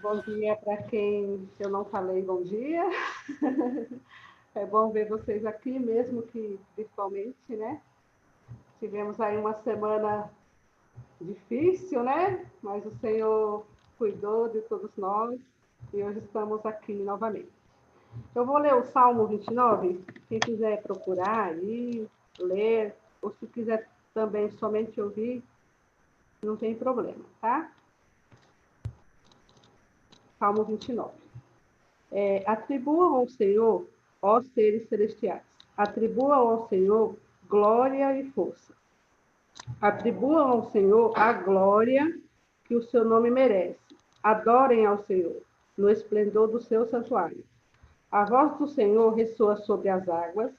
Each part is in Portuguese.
Bom dia para quem eu não falei bom dia. É bom ver vocês aqui, mesmo que virtualmente, né? Tivemos aí uma semana difícil, né? Mas o Senhor cuidou de todos nós e hoje estamos aqui novamente. Eu vou ler o Salmo 29, quem quiser procurar aí, ler, ou se quiser também somente ouvir, não tem problema, tá? Salmo 29. Atribuam ao Senhor, ó seres celestiais, atribuam ao Senhor glória e força. Atribuam ao Senhor a glória que o seu nome merece. Adorem ao Senhor no esplendor do seu santuário. A voz do Senhor ressoa sobre as águas,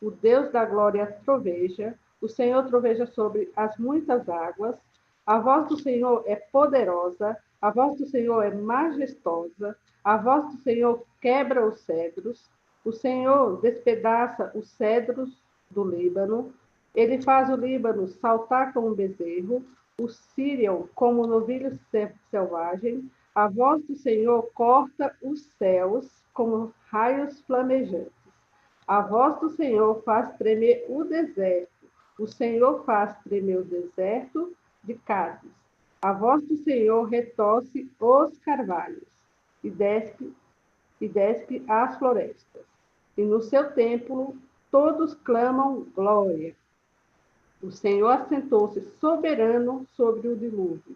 o Deus da glória troveja, o Senhor troveja sobre as muitas águas. A voz do Senhor é poderosa, a voz do Senhor é majestosa, a voz do Senhor quebra os cedros, o Senhor despedaça os cedros do Líbano, ele faz o Líbano saltar como um bezerro, o Sírion como um novilho selvagem, a voz do Senhor corta os céus como raios flamejantes. A voz do Senhor faz tremer o deserto. O Senhor faz tremer o deserto de Cádiz. A voz do Senhor retorce os carvalhos e despe as florestas. E no seu templo todos clamam glória. O Senhor assentou-se soberano sobre o dilúvio.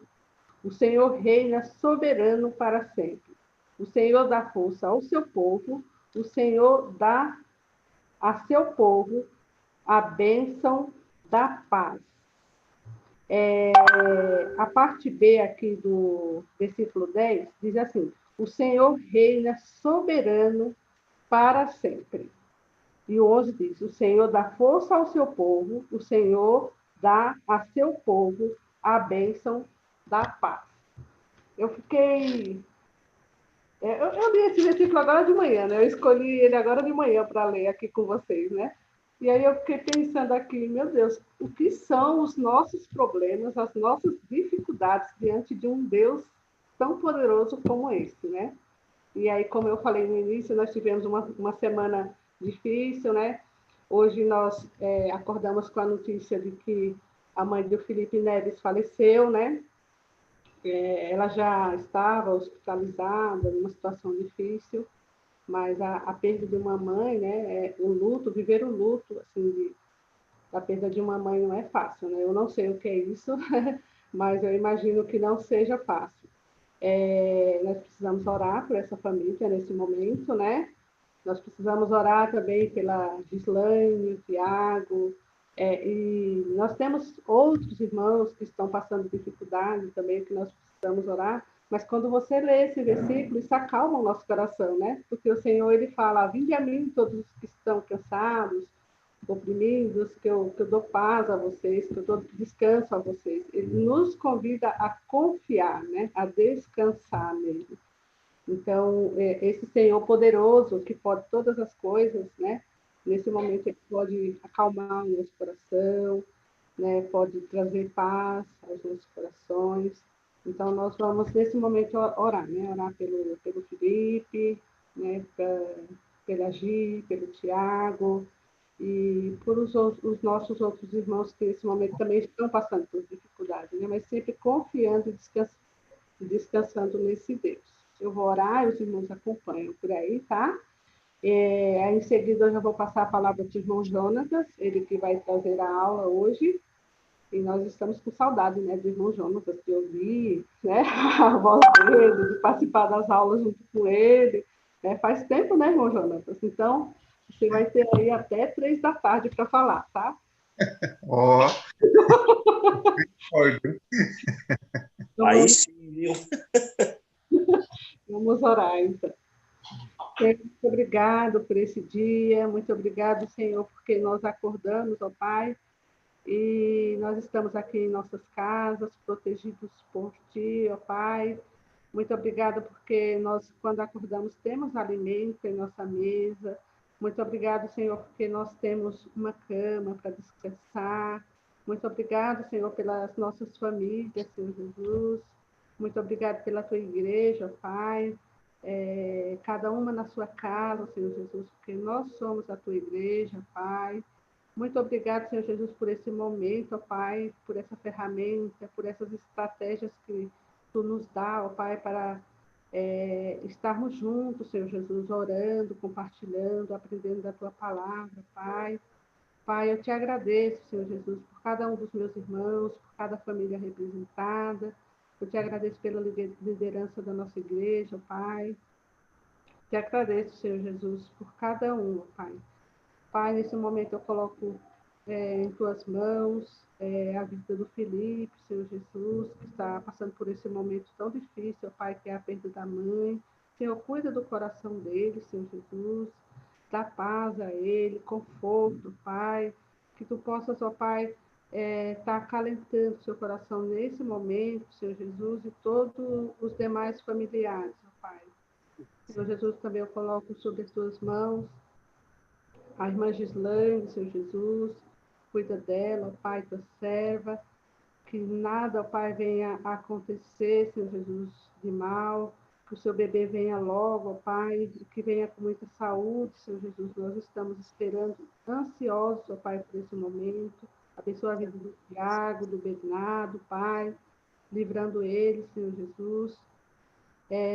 O Senhor reina soberano para sempre. O Senhor dá força ao seu povo. O Senhor dá a seu povo a bênção da paz. A parte B aqui do versículo 10 diz assim: o Senhor reina soberano para sempre. E o 11 diz: o Senhor dá força ao seu povo, o Senhor dá a seu povo a bênção da paz. Eu fiquei. Eu li esse versículo agora de manhã, né? Eu escolhi ele agora de manhã para ler aqui com vocês, né? E aí eu fiquei pensando aqui, meu Deus, o que são os nossos problemas, as nossas dificuldades diante de um Deus tão poderoso como esse, né? E aí, como eu falei no início, nós tivemos uma semana difícil, né? Hoje nós acordamos com a notícia de que a mãe do Felipe Neves faleceu, né? Ela já estava hospitalizada, numa situação difícil, mas a perda de uma mãe, né? O luto, viver o luto, assim, da perda de uma mãe não é fácil, né? Eu não sei o que é isso, mas eu imagino que não seja fácil. Nós precisamos orar por essa família nesse momento, né? Nós precisamos orar também pela Gislaine, o Tiago, e nós temos outros irmãos que estão passando dificuldade também, que nós precisamos orar, mas quando você lê esse versículo, isso acalma o nosso coração, né? Porque o Senhor, ele fala: vinde a mim todos os que estão cansados, oprimidos, que eu dou paz a vocês, que eu dou descanso a vocês. Ele nos convida a confiar, né? A descansar nele. Então, esse Senhor poderoso, que pode todas as coisas, né? Nesse momento, ele pode acalmar o nosso coração, né? Pode trazer paz aos nossos corações. Então, nós vamos, nesse momento, orar, né? Orar pelo Felipe, né? Pela Gi, pelo Tiago, e por os nossos outros irmãos que nesse momento também estão passando por dificuldade, né? Mas sempre confiando e descansando nesse Deus. Eu vou orar e os irmãos acompanham por aí, tá? Aí, em seguida, eu já vou passar a palavra para o irmão Jonatas, ele que vai trazer a aula hoje, e nós estamos com saudade, né, do irmão Jonatas, de ouvir, né, a voz dele, de participar das aulas junto com ele. Faz tempo, né, irmão Jonatas? Então, você vai ter aí até 3 da tarde para falar, tá? Ó, Aí sim, viu? Vamos orar, então. Senhor, muito obrigado por esse dia, muito obrigado, Senhor, porque nós acordamos, ó Pai, e nós estamos aqui em nossas casas, protegidos por Ti, ó Pai. Muito obrigada porque nós, quando acordamos, temos alimento em nossa mesa. Muito obrigado, Senhor, porque nós temos uma cama para descansar. Muito obrigado, Senhor, pelas nossas famílias, Senhor Jesus. Muito obrigado pela tua igreja, Pai. Cada uma na sua casa, Senhor Jesus, porque nós somos a tua igreja, Pai. Muito obrigado, Senhor Jesus, por esse momento, ó Pai, por essa ferramenta, por essas estratégias que Tu nos dá, ó Pai, para estarmos juntos, Senhor Jesus, orando, compartilhando, aprendendo da Tua palavra, Pai. Pai, eu Te agradeço, Senhor Jesus, por cada um dos meus irmãos, por cada família representada. Eu Te agradeço pela liderança da nossa igreja, Pai. Te agradeço, Senhor Jesus, por cada um, Pai. Pai, nesse momento eu coloco em Tuas mãos a vida do Felipe, Senhor Jesus, que está passando por esse momento tão difícil, Pai, que é a perda da mãe. Senhor, cuida do coração dele, Senhor Jesus, dá paz a ele, conforto, Pai, que Tu possas, ó Pai, estar acalentando o seu coração nesse momento, Senhor Jesus, e todos os demais familiares, ó Pai. Senhor Jesus, também eu coloco sobre as Tuas mãos a irmã Gislaine, Senhor Jesus, cuida dela, ó Pai, tua serva, que nada, ó Pai, venha a acontecer, Senhor Jesus, de mal, que o seu bebê venha logo, ó Pai, e que venha com muita saúde, Senhor Jesus. Nós estamos esperando, ansiosos, ó Pai, por esse momento. Abençoa a vida do Tiago, do Bernardo, Pai, livrando eles, Senhor Jesus.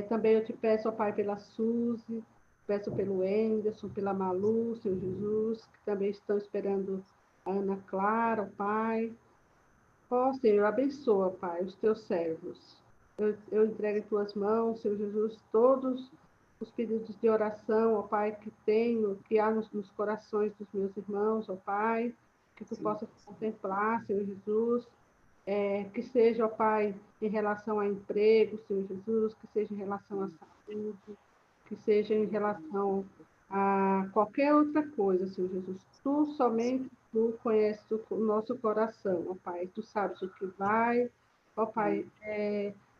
Também eu te peço, ó Pai, pela Suzy, peço pelo Enderson, pela Malu, Senhor Jesus, que também estão esperando a Ana Clara, ó Pai. Ó Senhor, abençoa, Pai, os teus servos. Eu entrego em tuas mãos, Senhor Jesus, todos os pedidos de oração, ó Pai, que há nos corações dos meus irmãos, ó Pai, que tu possas contemplar, Senhor Jesus, que seja, ó Pai, em relação a emprego, Senhor Jesus, que seja em relação à saúde, que seja em relação a qualquer outra coisa, Senhor Jesus. Somente Tu conheces o nosso coração, ó Pai. Tu sabes o que vai, ó Pai.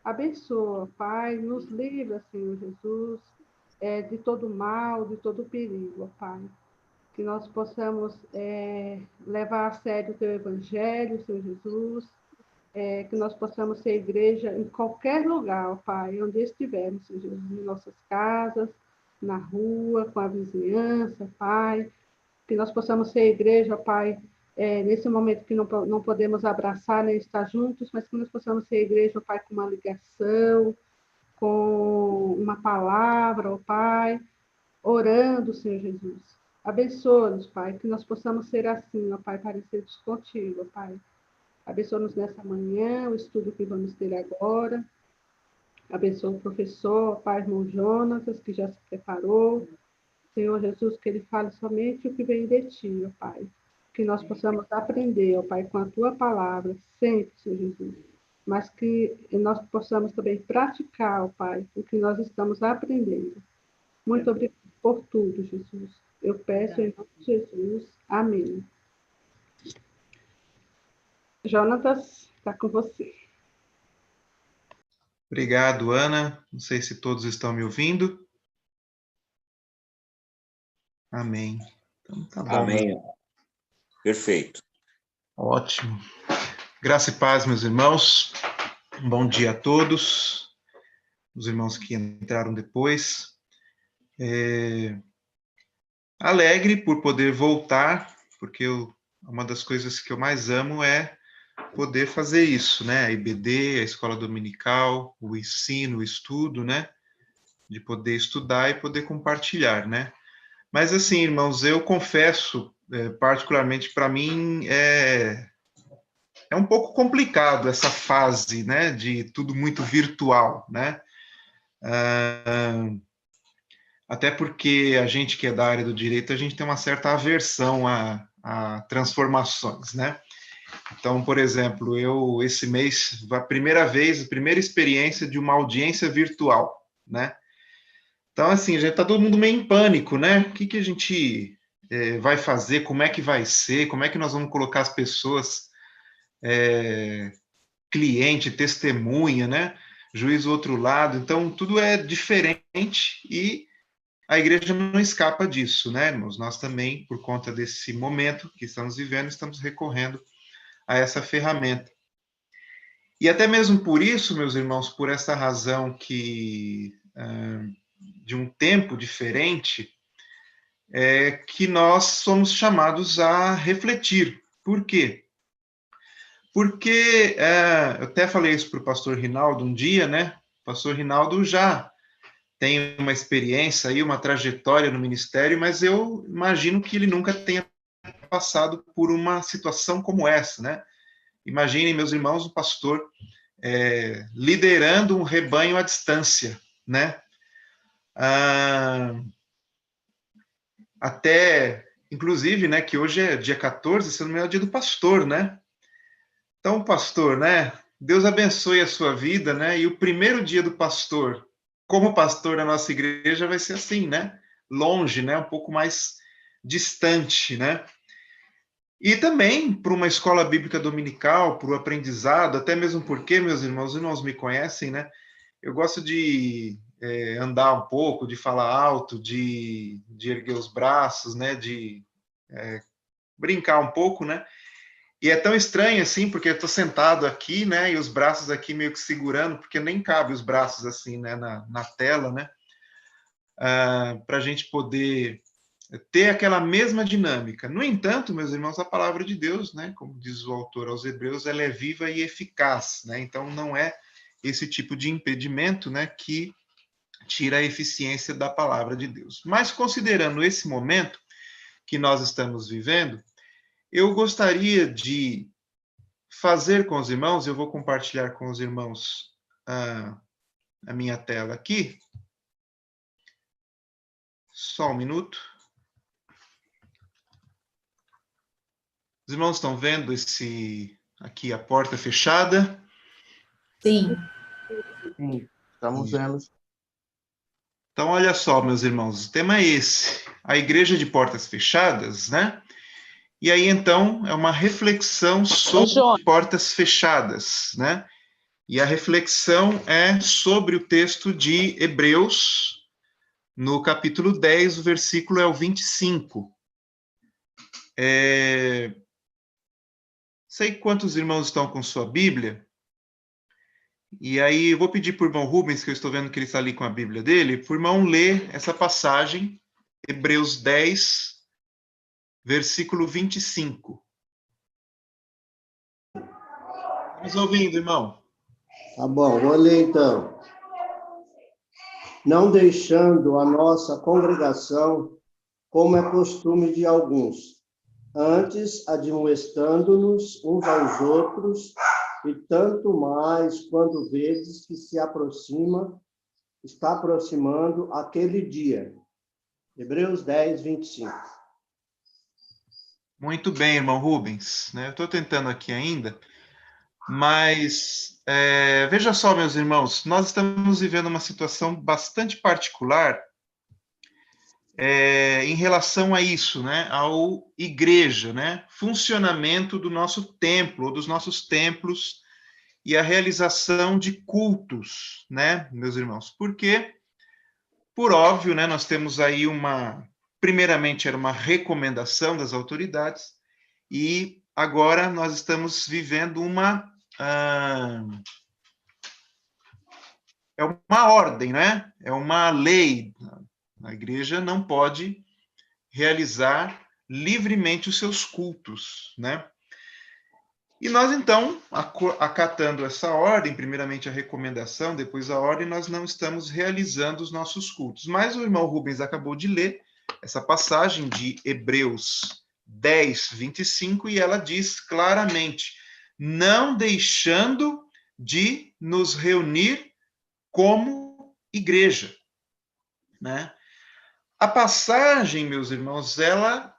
Abençoa, ó Pai, nos livra, Senhor Jesus, de todo mal, de todo perigo, ó Pai. Que nós possamos levar a sério o Teu Evangelho, Senhor Jesus, que nós possamos ser igreja em qualquer lugar, ó Pai, onde estivermos, Senhor Jesus, em nossas casas, na rua, com a vizinhança, Pai, que nós possamos ser igreja, ó Pai, nesse momento que não podemos abraçar nem estar juntos, mas que nós possamos ser igreja, ó Pai, com uma ligação, com uma palavra, ó Pai, orando, Senhor Jesus. Abençoa-nos, Pai, que nós possamos ser assim, ó Pai, parecidos contigo, ó Pai. Abençoa-nos nessa manhã, o estudo que vamos ter agora. Abençoa o professor, o pai, irmão Jonatas, que já se preparou. Senhor Jesus, que ele fale somente o que vem de ti, ó Pai. Que nós possamos aprender, ó Pai, com a tua palavra, sempre, Senhor Jesus. Mas que nós possamos também praticar, ó Pai, o que nós estamos aprendendo. Muito obrigado por tudo, Jesus. Eu peço em nome de Jesus. Amém. Jonatas, está com você. Obrigado, Ana. Não sei se todos estão me ouvindo. Amém. Então, tá bom. Amém. Perfeito. Ótimo. Graça e paz, meus irmãos. Um bom dia a todos. Os irmãos que entraram depois. Alegre por poder voltar, porque uma das coisas que eu mais amo é poder fazer isso, né? A IBD, a escola dominical, o ensino, o estudo, né? De poder estudar e poder compartilhar, né? Mas assim, irmãos, eu confesso, particularmente para mim, é um pouco complicado essa fase, né? De tudo muito virtual, né? Até porque a gente que é da área do direito, a gente tem uma certa aversão a transformações, né? Então, por exemplo, eu esse mês, a primeira experiência de uma audiência virtual, né? Então, assim, já está todo mundo meio em pânico, né? O que a gente vai fazer? Como é que vai ser? Como é que nós vamos colocar as pessoas, cliente, testemunha, né? Juiz do outro lado. Então, tudo é diferente e a igreja não escapa disso, né, irmãos? Nós também, por conta desse momento que estamos vivendo, estamos recorrendo a essa ferramenta. E até mesmo por isso, meus irmãos, por essa razão de um tempo diferente, é que nós somos chamados a refletir. Por quê? Porque, eu até falei isso para o pastor Rinaldo um dia, né? O pastor Rinaldo já tem uma experiência e uma trajetória no ministério, mas eu imagino que ele nunca tenha passado por uma situação como essa, né? Imaginem, meus irmãos, o pastor liderando um rebanho à distância, né? Até, inclusive, né, que hoje é dia 14, se não me engano, é dia do pastor, né? Então, pastor, né? Deus abençoe a sua vida, né? E o primeiro dia do pastor, como pastor da nossa igreja, vai ser assim, né? Longe, né? Um pouco mais distante, né? E também para uma escola bíblica dominical, para o aprendizado, até mesmo porque, meus irmãos me conhecem, né? Eu gosto de andar um pouco, de falar alto, de erguer os braços, né? De brincar um pouco, né? E é tão estranho assim, porque eu estou sentado aqui, né? E os braços aqui meio que segurando, porque nem cabe os braços assim, né? Na tela, né? Para a gente poder ter aquela mesma dinâmica. No entanto, meus irmãos, a palavra de Deus, né? Como diz o autor aos Hebreus, ela é viva e eficaz, né? Então não é esse tipo de impedimento, né? Que tira a eficiência da palavra de Deus. Mas considerando esse momento que nós estamos vivendo, eu gostaria de fazer com os irmãos, eu vou compartilhar com os irmãos a minha tela aqui. Só um minuto. Os irmãos estão vendo aqui a porta fechada? Sim. Sim, estamos vendo. Então, olha só, meus irmãos, o tema é esse, a igreja de portas fechadas, né? E aí, então, é uma reflexão sobre portas fechadas, né? E a reflexão é sobre o texto de Hebreus, no capítulo 10, o versículo é o 25. Sei quantos irmãos estão com sua Bíblia, e aí eu vou pedir para o irmão Rubens, que eu estou vendo que ele está ali com a Bíblia dele, para o irmão ler essa passagem, Hebreus 10, versículo 25. Estamos ouvindo, irmão? Tá bom, vou ler então. Não deixando a nossa congregação, como é costume de alguns, antes admoestando-nos uns aos outros, e tanto mais quando vedes que está aproximando aquele dia. Hebreus 10, 25. Muito bem, irmão Rubens. Eu estou tentando aqui ainda, mas veja só, meus irmãos, nós estamos vivendo uma situação bastante particular em relação a isso, né? Ao igreja, né? Funcionamento do nosso templo, ou dos nossos templos, e a realização de cultos, né, meus irmãos? Porque, por óbvio, né, nós temos aí primeiramente era uma recomendação das autoridades, e agora nós estamos vivendo é uma ordem, né? É uma lei. A igreja não pode realizar livremente os seus cultos, né? E nós, então, acatando essa ordem, primeiramente a recomendação, depois a ordem, nós não estamos realizando os nossos cultos. Mas o irmão Rubens acabou de ler essa passagem de Hebreus 10, 25, e ela diz claramente, não deixando de nos reunir como igreja, né? A passagem, meus irmãos, ela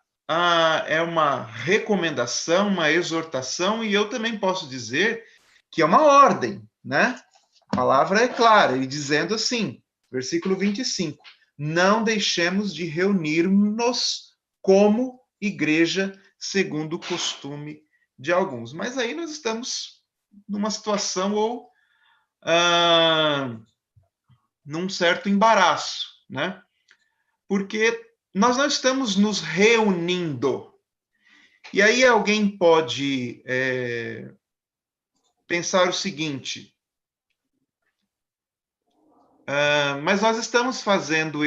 é uma recomendação, uma exortação, e eu também posso dizer que é uma ordem, né? A palavra é clara, e dizendo assim, versículo 25, não deixemos de reunir-nos como igreja, segundo o costume de alguns. Mas aí nós estamos numa situação ou num certo embaraço, né? Porque nós não estamos nos reunindo. E aí alguém pode pensar o seguinte, mas nós estamos fazendo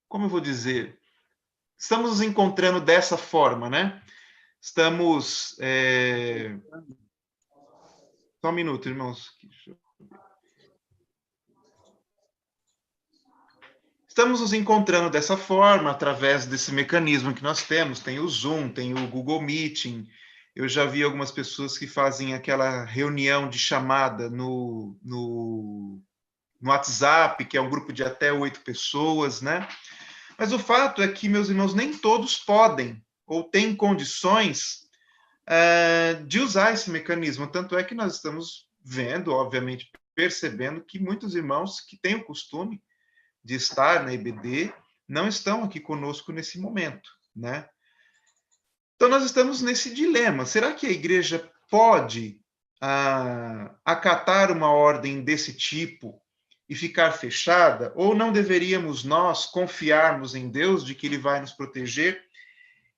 como eu vou dizer, estamos nos encontrando dessa forma, né? Estamos, só um minuto, irmãos. Estamos nos encontrando dessa forma, através desse mecanismo que nós temos. Tem o Zoom, tem o Google Meeting. Eu já vi algumas pessoas que fazem aquela reunião de chamada no WhatsApp, que é um grupo de até 8 pessoas, né? Mas o fato é que, meus irmãos, nem todos podem ou têm condições de usar esse mecanismo. Tanto é que nós estamos vendo, obviamente, percebendo que muitos irmãos que têm o costume de estar na IBD não estão aqui conosco nesse momento, né? Então, nós estamos nesse dilema. Será que a igreja pode acatar uma ordem desse tipo e ficar fechada? Ou não deveríamos nós confiarmos em Deus de que Ele vai nos proteger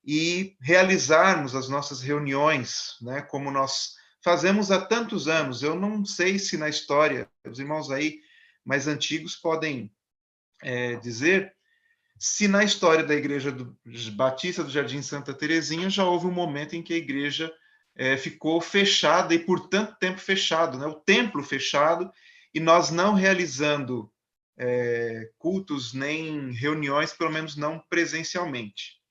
e realizarmos as nossas reuniões, né? Como nós fazemos há tantos anos. Eu não sei se na história, os irmãos aí mais antigos podem dizer se na história da Igreja Batista do Jardim Santa Terezinha já houve um momento em que a igreja ficou fechada e por tanto tempo fechado, né? O templo fechado e nós não realizando cultos nem reuniões, pelo menos não presencialmente.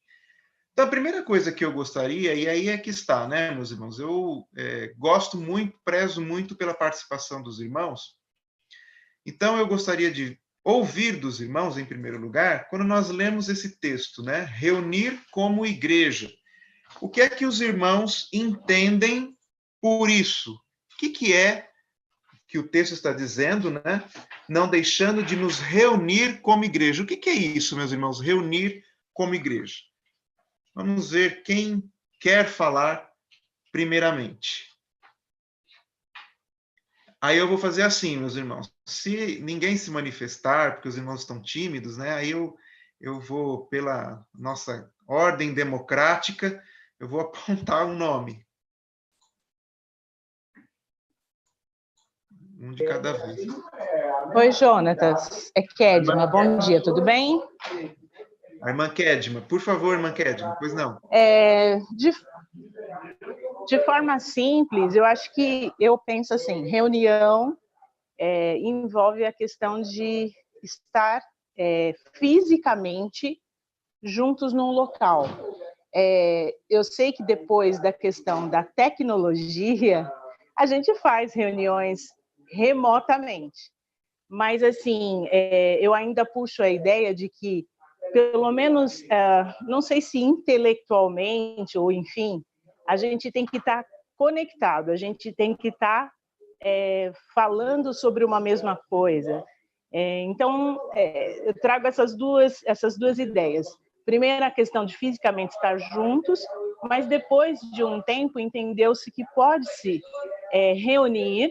Então, a primeira coisa que eu gostaria, e aí é que está, né, meus irmãos? Eu gosto muito, prezo muito pela participação dos irmãos, então eu gostaria de ouvir dos irmãos, em primeiro lugar, quando nós lemos esse texto, né? Reunir como igreja. O que é que os irmãos entendem por isso? O que é que o texto está dizendo, né? Não deixando de nos reunir como igreja. O que é isso, meus irmãos? Reunir como igreja. Vamos ver quem quer falar primeiramente. Aí eu vou fazer assim, meus irmãos. Se ninguém se manifestar, porque os irmãos estão tímidos, né? Aí eu vou, pela nossa ordem democrática, eu vou apontar um nome. Um de cada vez. Oi, Jonatas. É Kedma. Bom dia, tudo bem? A irmã Kedma. Por favor, irmã Kedma. Pois não. De forma simples, eu acho que eu penso assim, reunião envolve a questão de estar fisicamente juntos num local. Eu sei que depois da questão da tecnologia, a gente faz reuniões remotamente, mas assim, eu ainda puxo a ideia de que, pelo menos, não sei se intelectualmente ou enfim, a gente tem que estar conectado, a gente tem que estar falando sobre uma mesma coisa. Então, eu trago essas duas ideias. Primeiro, a questão de fisicamente estar juntos, mas depois de um tempo entendeu-se que pode-se reunir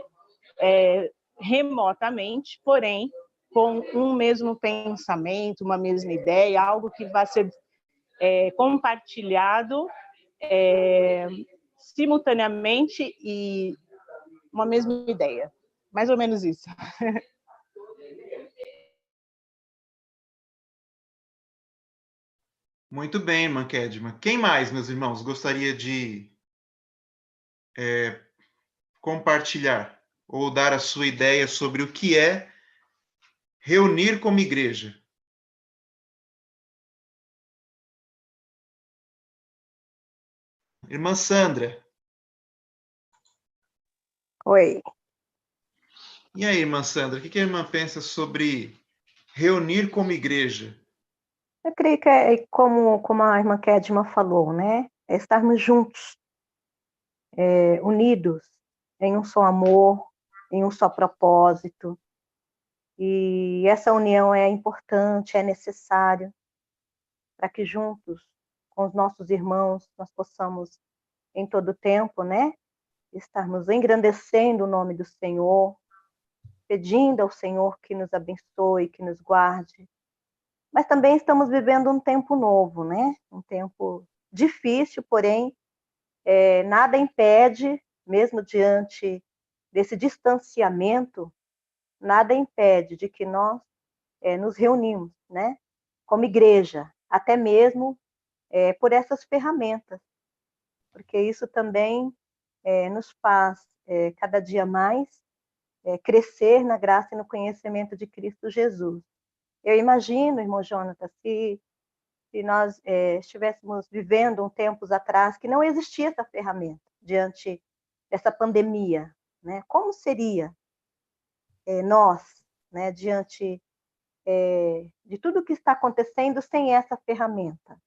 remotamente, porém com um mesmo pensamento, uma mesma ideia, algo que vai ser compartilhado simultaneamente e uma mesma ideia. Mais ou menos isso. Muito bem, irmã Kedma. Quem mais, meus irmãos, gostaria de compartilhar ou dar a sua ideia sobre o que é reunir como igreja? Irmã Sandra. Oi. E aí, irmã Sandra, o que a irmã pensa sobre reunir como igreja? Eu creio que é como a irmã Kedma falou, né? É estarmos juntos, unidos em um só amor, em um só propósito. E essa união é importante, é necessária para que juntos, com os nossos irmãos, nós possamos, em todo tempo, né? Estarmos engrandecendo o nome do Senhor, pedindo ao Senhor que nos abençoe, que nos guarde. Mas também estamos vivendo um tempo novo, né? Um tempo difícil, porém, nada impede, mesmo diante desse distanciamento, nada impede de que nós nos reunimos, né, como igreja, até mesmo por essas ferramentas, porque isso também nos faz cada dia mais crescer na graça e no conhecimento de Cristo Jesus. Eu imagino, irmão Jonatas, se nós estivéssemos vivendo tempos atrás que não existia essa ferramenta diante dessa pandemia, né? Como seria nós, né, diante de tudo que está acontecendo sem essa ferramenta?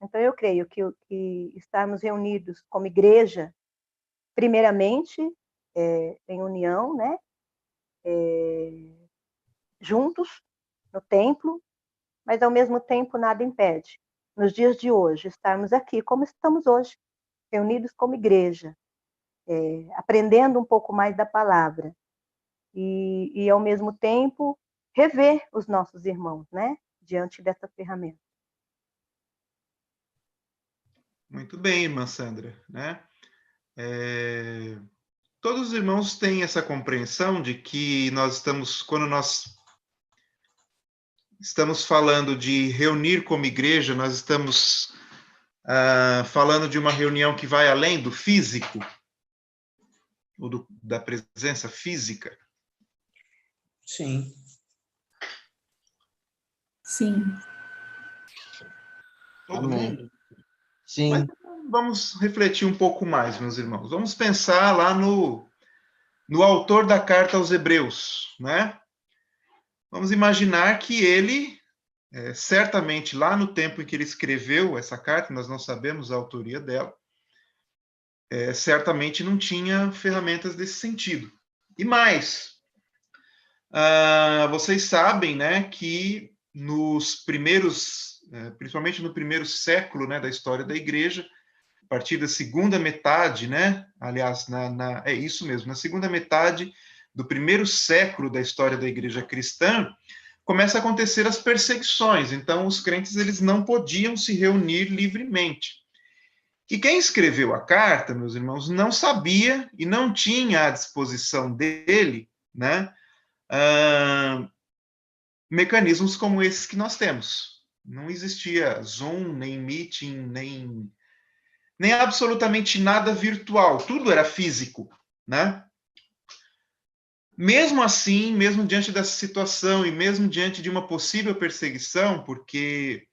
Então, eu creio que estarmos reunidos como igreja, primeiramente, em união, né, juntos, no templo, mas, ao mesmo tempo, nada impede, nos dias de hoje, estarmos aqui como estamos hoje, reunidos como igreja, aprendendo um pouco mais da palavra, e ao mesmo tempo, rever os nossos irmãos, né, diante dessa ferramenta. Muito bem, irmã Sandra, né? Todos os irmãos têm essa compreensão de que quando nós estamos falando de reunir como igreja, nós estamos falando de uma reunião que vai além do físico, ou da presença física. Sim. Sim. Todo mundo? Sim. Mas vamos refletir um pouco mais, meus irmãos. Vamos pensar lá no autor da carta aos Hebreus, né? Vamos imaginar que ele, certamente lá no tempo em que ele escreveu essa carta, nós não sabemos a autoria dela, certamente não tinha ferramentas desse sentido. E mais, vocês sabem, né, que nos primeiros, principalmente no primeiro século, né, da história da igreja, a partir da segunda metade, né, aliás, é isso mesmo, na segunda metade do primeiro século da história da igreja cristã, começa a acontecer as perseguições. Então, os crentes eles não podiam se reunir livremente. E quem escreveu a carta, meus irmãos, não sabia e não tinha à disposição dele, né, mecanismos como esses que nós temos. Não existia Zoom, nem Meeting, nem absolutamente nada virtual. Tudo era físico, né? Mesmo assim, mesmo diante dessa situação e mesmo diante de uma possível perseguição, porque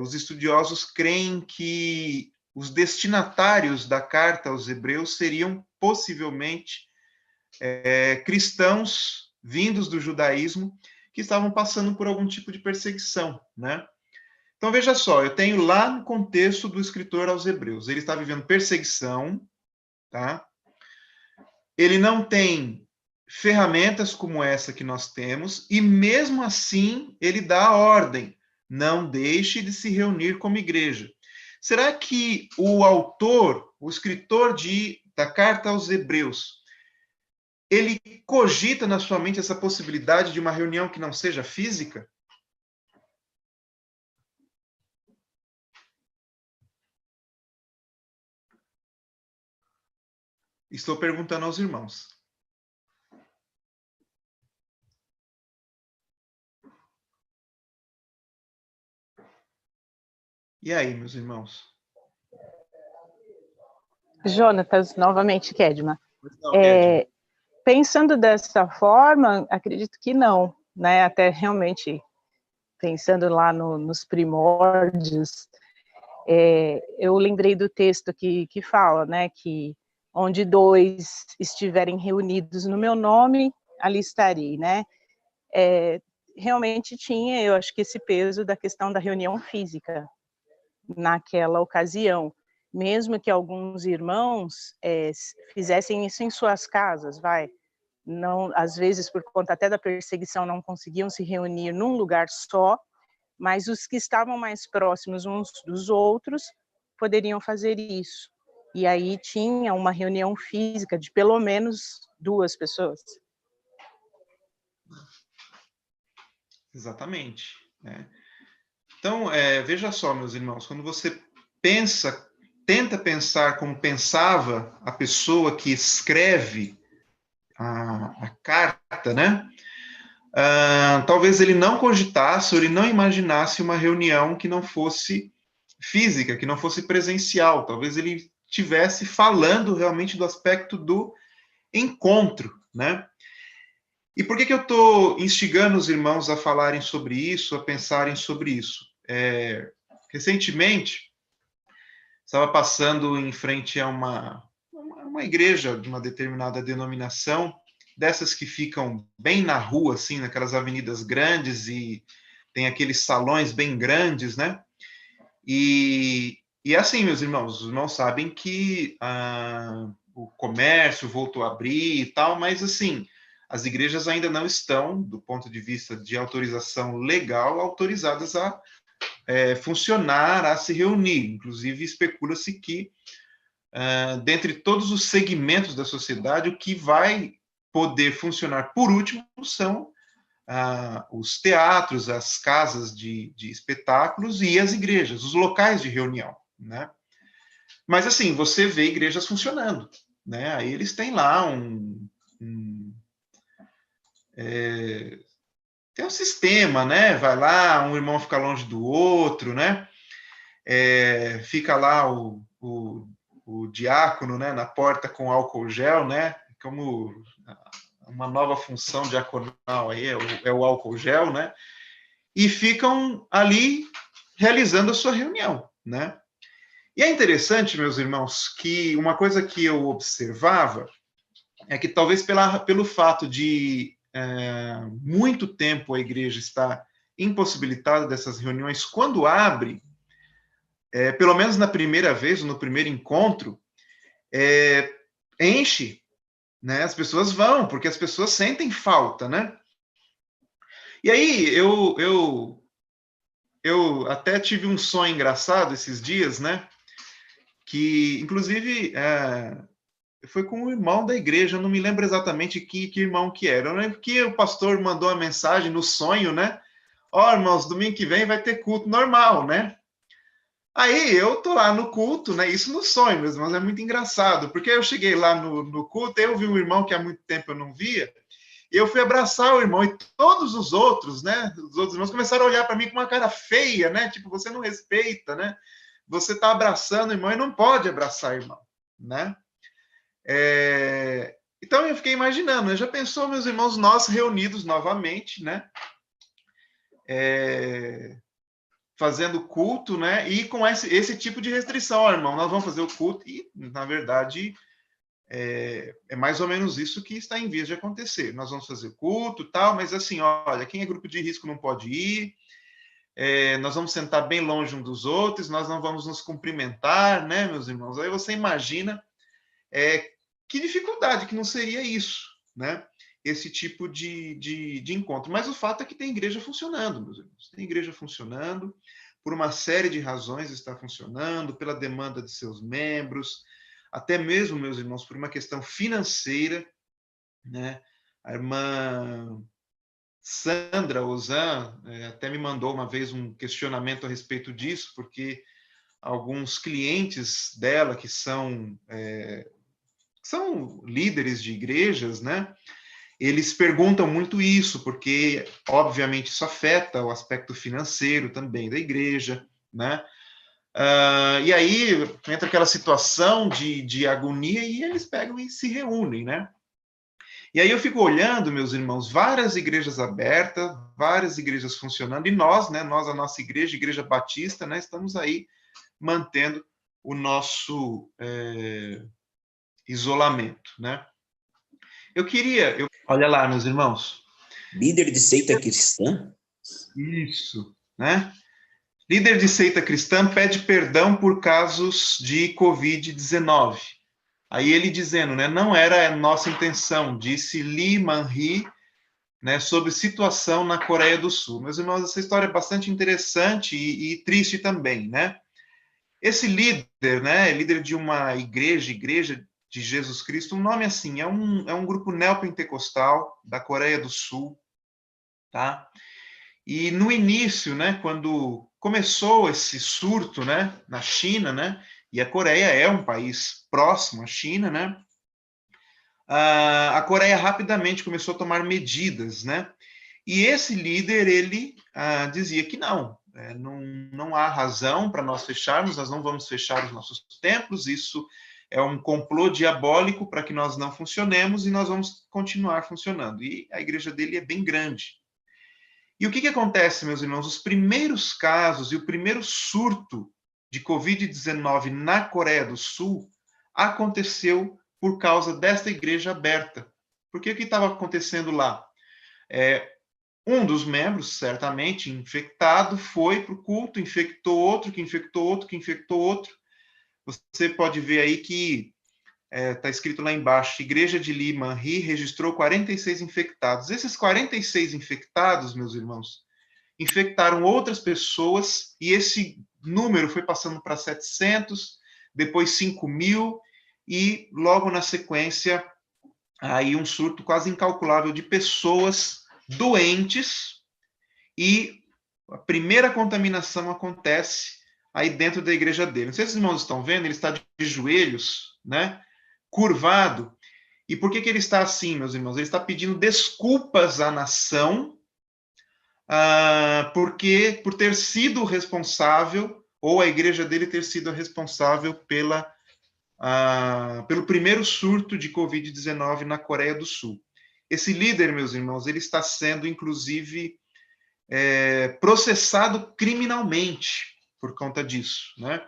os estudiosos creem que os destinatários da carta aos Hebreus seriam possivelmente cristãos vindos do judaísmo que estavam passando por algum tipo de perseguição, né? Então, veja só, eu tenho lá no contexto do escritor aos Hebreus, ele está vivendo perseguição, tá? Ele não tem ferramentas como essa que nós temos, e mesmo assim ele dá a ordem, não deixe de se reunir como igreja. Será que o autor, o escritor da carta aos Hebreus, ele cogita na sua mente essa possibilidade de uma reunião que não seja física? Estou perguntando aos irmãos. E aí, meus irmãos? Jonatas, novamente, Kedma. Pensando dessa forma, acredito que não, né? Até realmente, pensando lá nos primórdios, eu lembrei do texto que fala, né, que onde dois estiverem reunidos no meu nome, ali estarei, né? Realmente tinha, eu acho que esse peso da questão da reunião física naquela ocasião, mesmo que alguns irmãos fizessem isso em suas casas, não, às vezes por conta até da perseguição não conseguiam se reunir num lugar só, mas os que estavam mais próximos uns dos outros poderiam fazer isso. E aí tinha uma reunião física de pelo menos 2 pessoas. Exatamente, né? Então, veja só, meus irmãos, quando você pensa tenta pensar como pensava a pessoa que escreve a carta, né? Talvez ele não cogitasse, ou ele não imaginasse uma reunião que não fosse física, que não fosse presencial. Talvez ele estivesse falando realmente do aspecto do encontro, né? E por que eu estou instigando os irmãos a falarem sobre isso, a pensarem sobre isso? Recentemente, estava passando em frente a uma igreja de uma determinada denominação, dessas que ficam bem na rua, assim, naquelas avenidas grandes e tem aqueles salões bem grandes, né? E assim, meus irmãos, os irmãos sabem que o comércio voltou a abrir e tal, mas assim, as igrejas ainda não estão, do ponto de vista de autorização legal, autorizadas a funcionar, a se reunir. Inclusive, especula-se que, dentre todos os segmentos da sociedade, o que vai poder funcionar por último são os teatros, as casas de espetáculos e as igrejas, os locais de reunião, né? Mas, assim, você vê igrejas funcionando, né? Aí eles têm lá tem um sistema, né? Vai lá, um irmão fica longe do outro, né? Fica lá o diácono, né, na porta com álcool gel, né? Como uma nova função diaconal aí é o álcool gel, né? E ficam ali realizando a sua reunião, né? E é interessante, meus irmãos, que uma coisa que eu observava é que talvez pelo fato de muito tempo a igreja estar impossibilitada dessas reuniões, quando abre, pelo menos na primeira vez, no primeiro encontro, enche, né? As pessoas vão, porque as pessoas sentem falta, né? E aí eu até tive um sonho engraçado esses dias, né? Que, inclusive, foi com um irmão da igreja, eu não me lembro exatamente que irmão que era. Eu lembro que o pastor mandou uma mensagem no sonho, né? Ó, irmãos, domingo que vem vai ter culto normal, né? Aí eu tô lá no culto, né? Isso no sonho, meus irmãos, é muito engraçado, porque eu cheguei lá no culto, eu vi um irmão que há muito tempo eu não via, e eu fui abraçar o irmão, e todos os outros, né? Os outros irmãos começaram a olhar para mim com uma cara feia, né? Tipo, você não respeita, né? Você está abraçando o irmão e não pode abraçar o irmão, né? Então eu fiquei imaginando, né? Já pensou, meus irmãos, nós reunidos novamente, né? Fazendo culto, né? E com esse tipo de restrição, ó, irmão, nós vamos fazer o culto e, na verdade, é mais ou menos isso que está em vias de acontecer. Nós vamos fazer o culto, tal, mas assim, olha, quem é grupo de risco não pode ir. Nós vamos sentar bem longe um dos outros, nós não vamos nos cumprimentar, né, meus irmãos? Aí você imagina que dificuldade que não seria isso, né? Esse tipo de encontro. Mas o fato é que tem igreja funcionando, meus irmãos. Tem igreja funcionando, por uma série de razões está funcionando, pela demanda de seus membros, até mesmo, meus irmãos, por uma questão financeira, né? A irmã Sandra Ozan até me mandou uma vez um questionamento a respeito disso, porque alguns clientes dela que são líderes de igrejas, né? Eles perguntam muito isso, porque, obviamente, isso afeta o aspecto financeiro também da igreja, né? E aí entra aquela situação de agonia e eles pegam e se reúnem, né? E aí eu fico olhando, meus irmãos, várias igrejas abertas, várias igrejas funcionando, e nós, né, a nossa igreja, Igreja Batista, né, estamos aí mantendo o nosso isolamento, né? Olha lá, meus irmãos. Líder de seita cristã? Isso, né? Líder de seita cristã pede perdão por casos de Covid-19. Aí ele dizendo, né, não era a nossa intenção, disse Lee Man-hee, né, sobre situação na Coreia do Sul. Meus irmãos, essa história é bastante interessante e triste também, né? Esse líder, né, líder de uma igreja de Jesus Cristo, um nome assim, é um grupo neopentecostal da Coreia do Sul, tá? E no início, né, quando começou esse surto, né, na China, né, e a Coreia é um país próximo à China, né? A Coreia rapidamente começou a tomar medidas, né? E esse líder, ele dizia que não há razão para nós fecharmos, nós não vamos fechar os nossos templos, isso é um complô diabólico para que nós não funcionemos e nós vamos continuar funcionando. E a igreja dele é bem grande. E o que acontece, meus irmãos? Os primeiros casos e o primeiro surto de Covid-19 na Coreia do Sul aconteceu por causa desta igreja aberta. Porque o que estava acontecendo lá? Um dos membros, certamente infectado, foi para o culto, infectou outro, que infectou outro, que infectou outro. Você pode ver aí que está escrito lá embaixo, Igreja de Lima Ri registrou 46 infectados. Esses 46 infectados, meus irmãos, infectaram outras pessoas e esse número foi passando para 700, depois 5.000 e logo na sequência aí um surto quase incalculável de pessoas doentes e a primeira contaminação acontece aí dentro da igreja dele. Não sei se os irmãos estão vendo, ele está de joelhos, né? Curvado. E por que ele está assim, meus irmãos? Ele está pedindo desculpas à nação, porque por ter sido responsável, ou a igreja dele ter sido responsável pelo primeiro surto de Covid-19 na Coreia do Sul. Esse líder, meus irmãos, ele está sendo, inclusive, processado criminalmente por conta disso, né?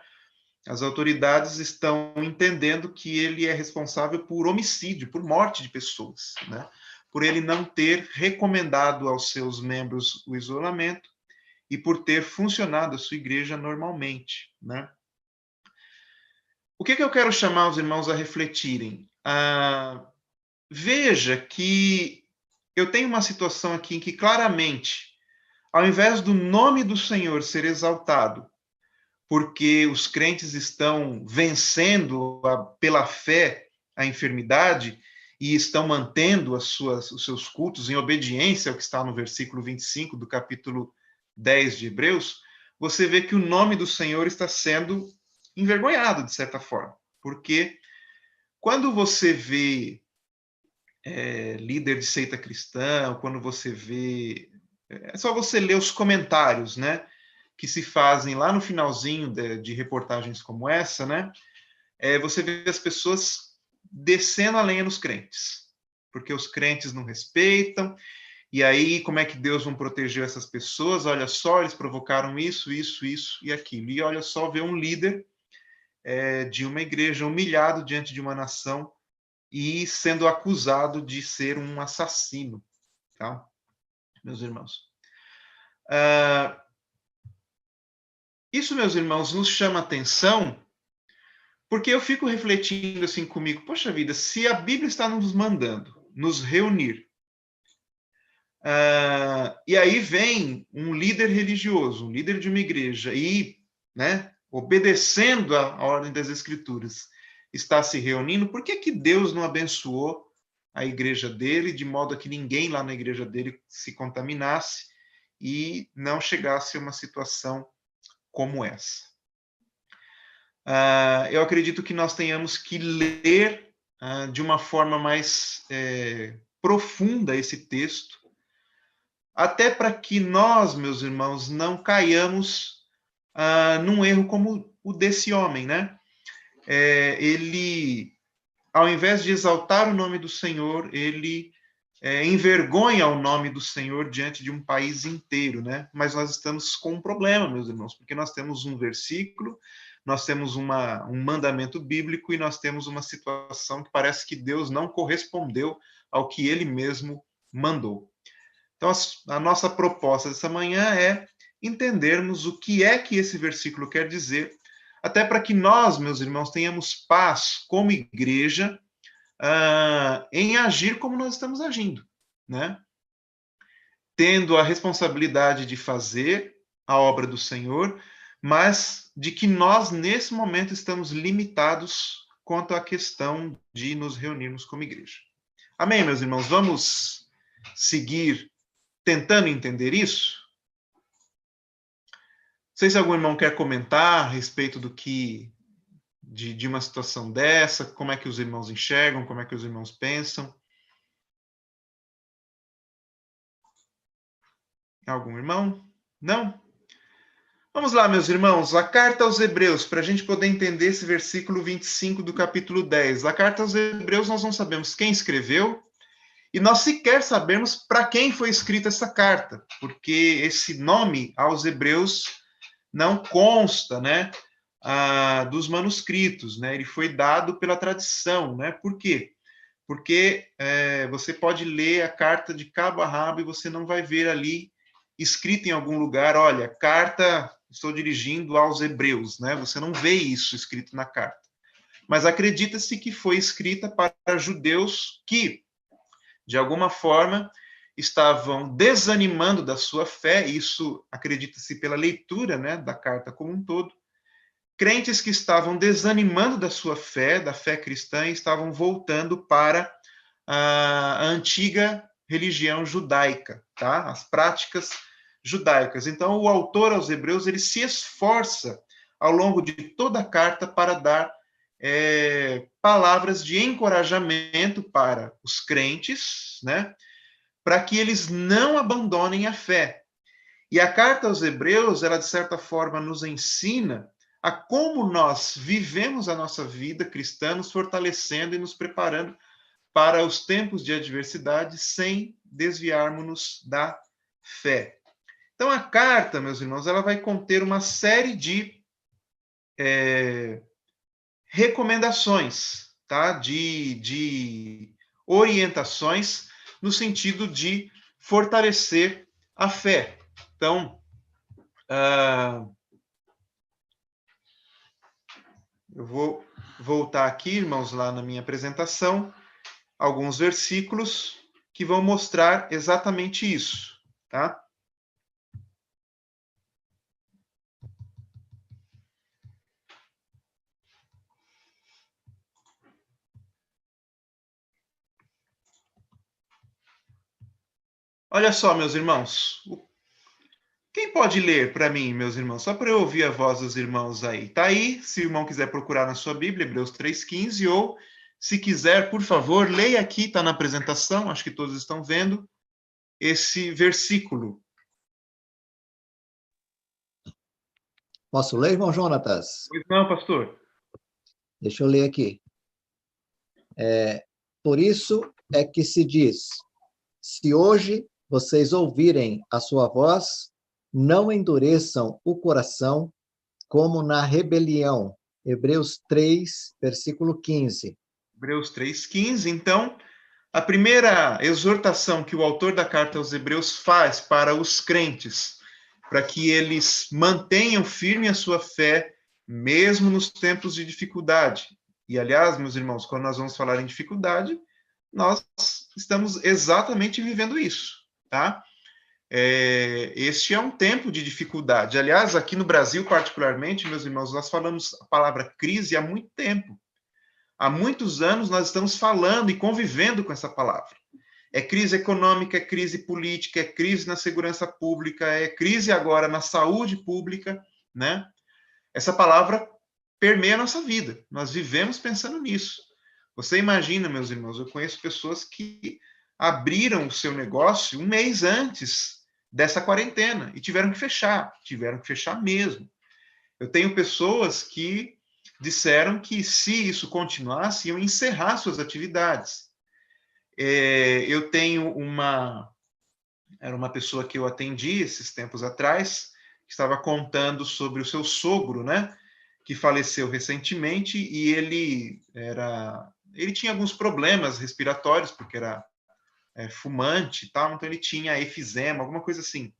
As autoridades estão entendendo que ele é responsável por homicídio, por morte de pessoas, né? Por ele não ter recomendado aos seus membros o isolamento e por ter funcionado a sua igreja normalmente, né? O que eu quero chamar os irmãos a refletirem? Veja que eu tenho uma situação aqui em que claramente, ao invés do nome do Senhor ser exaltado, porque os crentes estão vencendo pela fé a enfermidade e estão mantendo os seus cultos em obediência ao que está no versículo 25 do capítulo 10 de Hebreus, você vê que o nome do Senhor está sendo envergonhado, de certa forma. Porque quando você vê líder de seita cristã, quando você vê... É só você ler os comentários, né? Que se fazem lá no finalzinho de reportagens como essa, né? Você vê as pessoas descendo a lenha nos crentes, porque os crentes não respeitam, e aí como é que Deus não protegeu essas pessoas? Olha só, eles provocaram isso, isso, isso e aquilo. E olha só, vê um líder de uma igreja humilhado diante de uma nação e sendo acusado de ser um assassino, tá? Meus irmãos. Isso, meus irmãos, nos chama atenção, porque eu fico refletindo assim comigo, poxa vida, se a Bíblia está nos mandando nos reunir, e aí vem um líder religioso, um líder de uma igreja, e, né, obedecendo a ordem das Escrituras, está se reunindo, por que Deus não abençoou a igreja dele, de modo a que ninguém lá na igreja dele se contaminasse e não chegasse a uma situação como essa? Eu acredito que nós tenhamos que ler de uma forma mais profunda esse texto, até para que nós, meus irmãos, não caiamos num erro como o desse homem, né? Ele, ao invés de exaltar o nome do Senhor, ele envergonha o nome do Senhor diante de um país inteiro, né? Mas nós estamos com um problema, meus irmãos, porque nós temos um versículo, nós temos um mandamento bíblico e nós temos uma situação que parece que Deus não correspondeu ao que ele mesmo mandou. Então, a nossa proposta dessa manhã é entendermos o que é que esse versículo quer dizer, até para que nós, meus irmãos, tenhamos paz como igreja em agir como nós estamos agindo, né? Tendo a responsabilidade de fazer a obra do Senhor, mas de que nós, nesse momento, estamos limitados quanto à questão de nos reunirmos como igreja. Amém, meus irmãos? Vamos seguir tentando entender isso? Não sei se algum irmão quer comentar a respeito do que de uma situação dessa? Como é que os irmãos enxergam? Como é que os irmãos pensam? Algum irmão? Não? Vamos lá, meus irmãos, a carta aos Hebreus, para a gente poder entender esse versículo 25 do capítulo 10. A carta aos Hebreus, nós não sabemos quem escreveu, e nós sequer sabemos para quem foi escrita essa carta, porque esse nome aos Hebreus não consta, né, dos manuscritos, né? Ele foi dado pela tradição, né? Por quê? Porque você pode ler a carta de cabo a rabo e você não vai ver ali escrito em algum lugar, olha, carta, estou dirigindo aos Hebreus, né? Você não vê isso escrito na carta. Mas acredita-se que foi escrita para judeus que, de alguma forma, estavam desanimando da sua fé, isso acredita-se pela leitura, né, da carta como um todo, crentes que estavam desanimando da sua fé, da fé cristã, e estavam voltando para a antiga religião judaica, tá? As práticas judaicas. Então, o autor aos Hebreus, ele se esforça ao longo de toda a carta para dar palavras de encorajamento para os crentes, né? Para que eles não abandonem a fé. E a carta aos Hebreus, ela de certa forma nos ensina a como nós vivemos a nossa vida cristã, nos fortalecendo e nos preparando para os tempos de adversidade sem desviarmos-nos da fé. Então, a carta, meus irmãos, ela vai conter uma série de recomendações, tá? De orientações no sentido de fortalecer a fé. Então, eu vou voltar aqui, irmãos, lá na minha apresentação, alguns versículos que vão mostrar exatamente isso, tá? Olha só, meus irmãos. Quem pode ler para mim, meus irmãos? Só para eu ouvir a voz dos irmãos aí. Tá aí, se o irmão quiser procurar na sua Bíblia, Hebreus 3,15, ou se quiser, por favor, leia aqui, está na apresentação, acho que todos estão vendo, esse versículo. Posso ler, irmão Jonatas? Pois não, pastor? Deixa eu ler aqui. Por isso é que se diz, se hoje vocês ouvirem a sua voz, não endureçam o coração como na rebelião. Hebreus 3, versículo 15. Hebreus 3,15. Então, a primeira exortação que o autor da carta aos Hebreus faz para os crentes, para que eles mantenham firme a sua fé, mesmo nos tempos de dificuldade. E, aliás, meus irmãos, quando nós vamos falar em dificuldade, nós estamos exatamente vivendo isso, tá? Este é um tempo de dificuldade. Aliás, aqui no Brasil, particularmente, meus irmãos, nós falamos a palavra crise há muito tempo. Há muitos anos nós estamos falando e convivendo com essa palavra. É crise econômica, é crise política, é crise na segurança pública, é crise agora na saúde pública, né? Essa palavra permeia a nossa vida. Nós vivemos pensando nisso. Você imagina, meus irmãos, eu conheço pessoas que abriram o seu negócio um mês antes dessa quarentena e tiveram que fechar mesmo. Eu tenho pessoas que disseram que se isso continuasse, iam encerrar suas atividades. Eu tenho era uma pessoa que eu atendi esses tempos atrás, que estava contando sobre o seu sogro, né, que faleceu recentemente, e ele tinha alguns problemas respiratórios, porque era fumante e tal, então ele tinha efizema, alguma coisa assim.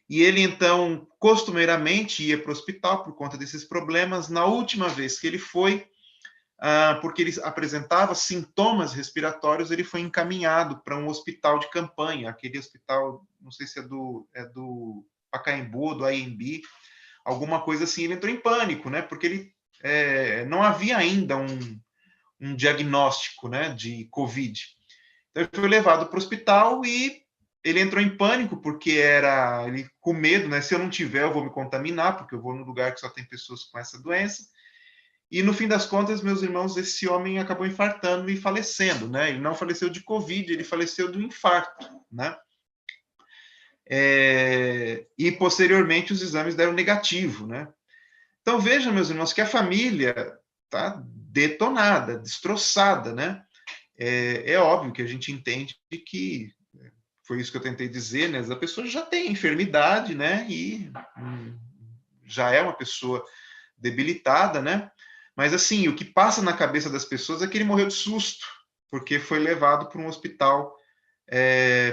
E ele, então, costumeiramente ia para o hospital por conta desses problemas. Na última vez que ele foi, porque ele apresentava sintomas respiratórios, ele foi encaminhado para um hospital de campanha, aquele hospital, não sei se é do Pacaembu, do AMB, alguma coisa assim. Ele entrou em pânico, né? Porque ele não havia ainda um diagnóstico, né, de Covid. Então ele foi levado para o hospital e ele entrou em pânico porque ele com medo, né? Se eu não tiver, eu vou me contaminar, porque eu vou num lugar que só tem pessoas com essa doença. E, no fim das contas, meus irmãos, esse homem acabou infartando e falecendo, né? Ele não faleceu de Covid, ele faleceu do infarto, né? E, posteriormente, os exames deram negativo, né? Então, vejam, meus irmãos, que a família está detonada, destroçada, né? É óbvio que a gente entende que, foi isso que eu tentei dizer, né? A pessoa já tem enfermidade, né? E já é uma pessoa debilitada, né? Mas, assim, o que passa na cabeça das pessoas é que ele morreu de susto, porque foi levado para um hospital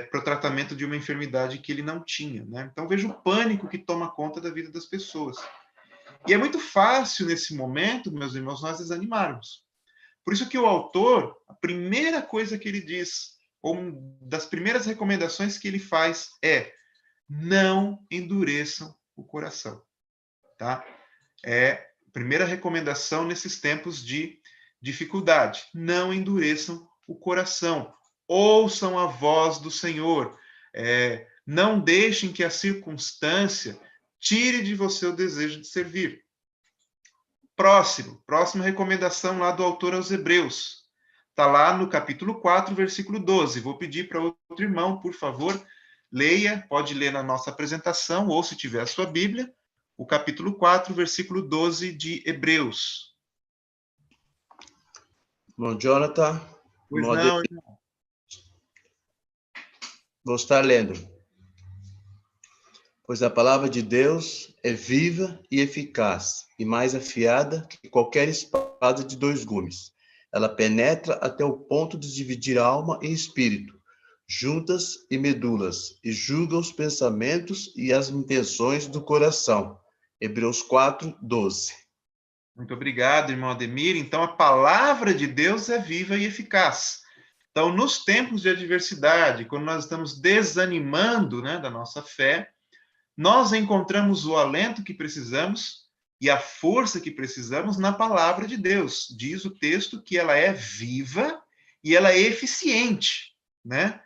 para o tratamento de uma enfermidade que ele não tinha, né? Então, veja o pânico que toma conta da vida das pessoas. E é muito fácil, nesse momento, meus irmãos, nós desanimarmos. Por isso que o autor, a primeira coisa que ele diz, ou uma das primeiras recomendações que ele faz é: não endureçam o coração, tá? É a primeira recomendação nesses tempos de dificuldade. Não endureçam o coração. Ouçam a voz do Senhor. Não deixem que a circunstância tire de você o desejo de servir. Próxima recomendação lá do autor aos Hebreus. Está lá no capítulo 4, versículo 12. Vou pedir para outro irmão, por favor, leia, pode ler na nossa apresentação, ou se tiver a sua Bíblia, o capítulo 4, versículo 12 de Hebreus. Bom, Jonathan, Pois não, irmão. Vou estar lendo. Pois a palavra de Deus é viva e eficaz, e mais afiada que qualquer espada de 2 gumes. Ela penetra até o ponto de dividir alma e espírito, juntas e medulas, e julga os pensamentos e as intenções do coração. Hebreus 4, 12. Muito obrigado, irmão Ademir. Então, a palavra de Deus é viva e eficaz. Então, nos tempos de adversidade, quando nós estamos desanimando, né, da nossa fé, nós encontramos o alento que precisamos e a força que precisamos na palavra de Deus. Diz o texto que ela é viva e ela é eficiente, né?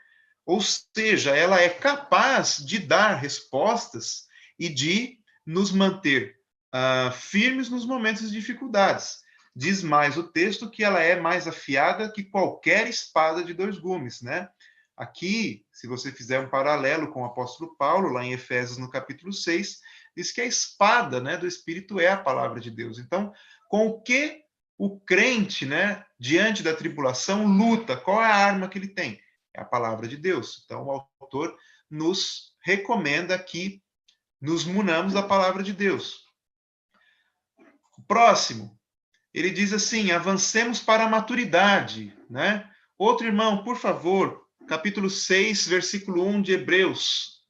Ou seja, ela é capaz de dar respostas e de nos manter firmes nos momentos de dificuldades. Diz mais o texto que ela é mais afiada que qualquer espada de 2 gumes, né? Aqui, se você fizer um paralelo com o apóstolo Paulo, lá em Efésios, no capítulo 6, diz que a espada, né, do Espírito é a palavra de Deus. Então, com o que o crente, né, diante da tribulação, luta? Qual é a arma que ele tem? É a palavra de Deus. Então, o autor nos recomenda que nos munamos da palavra de Deus. Próximo, ele diz assim: avancemos para a maturidade, né? Outro irmão, por favor, capítulo 6, versículo 1 de Hebreus.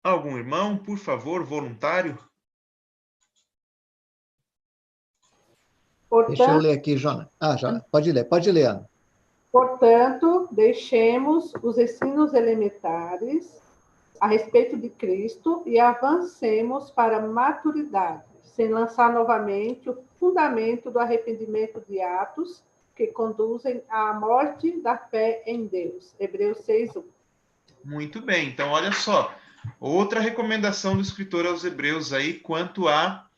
Algum irmão, por favor, voluntário? Deixa eu ler aqui, Jonas. Pode ler, Ana. Portanto, deixemos os ensinos elementares a respeito de Cristo e avancemos para a maturidade, sem lançar novamente o fundamento do arrependimento de atos que conduzem à morte da fé em Deus. Hebreus 6:1. Muito bem. Então, olha só. Outra recomendação do escritor aos Hebreus aí quanto à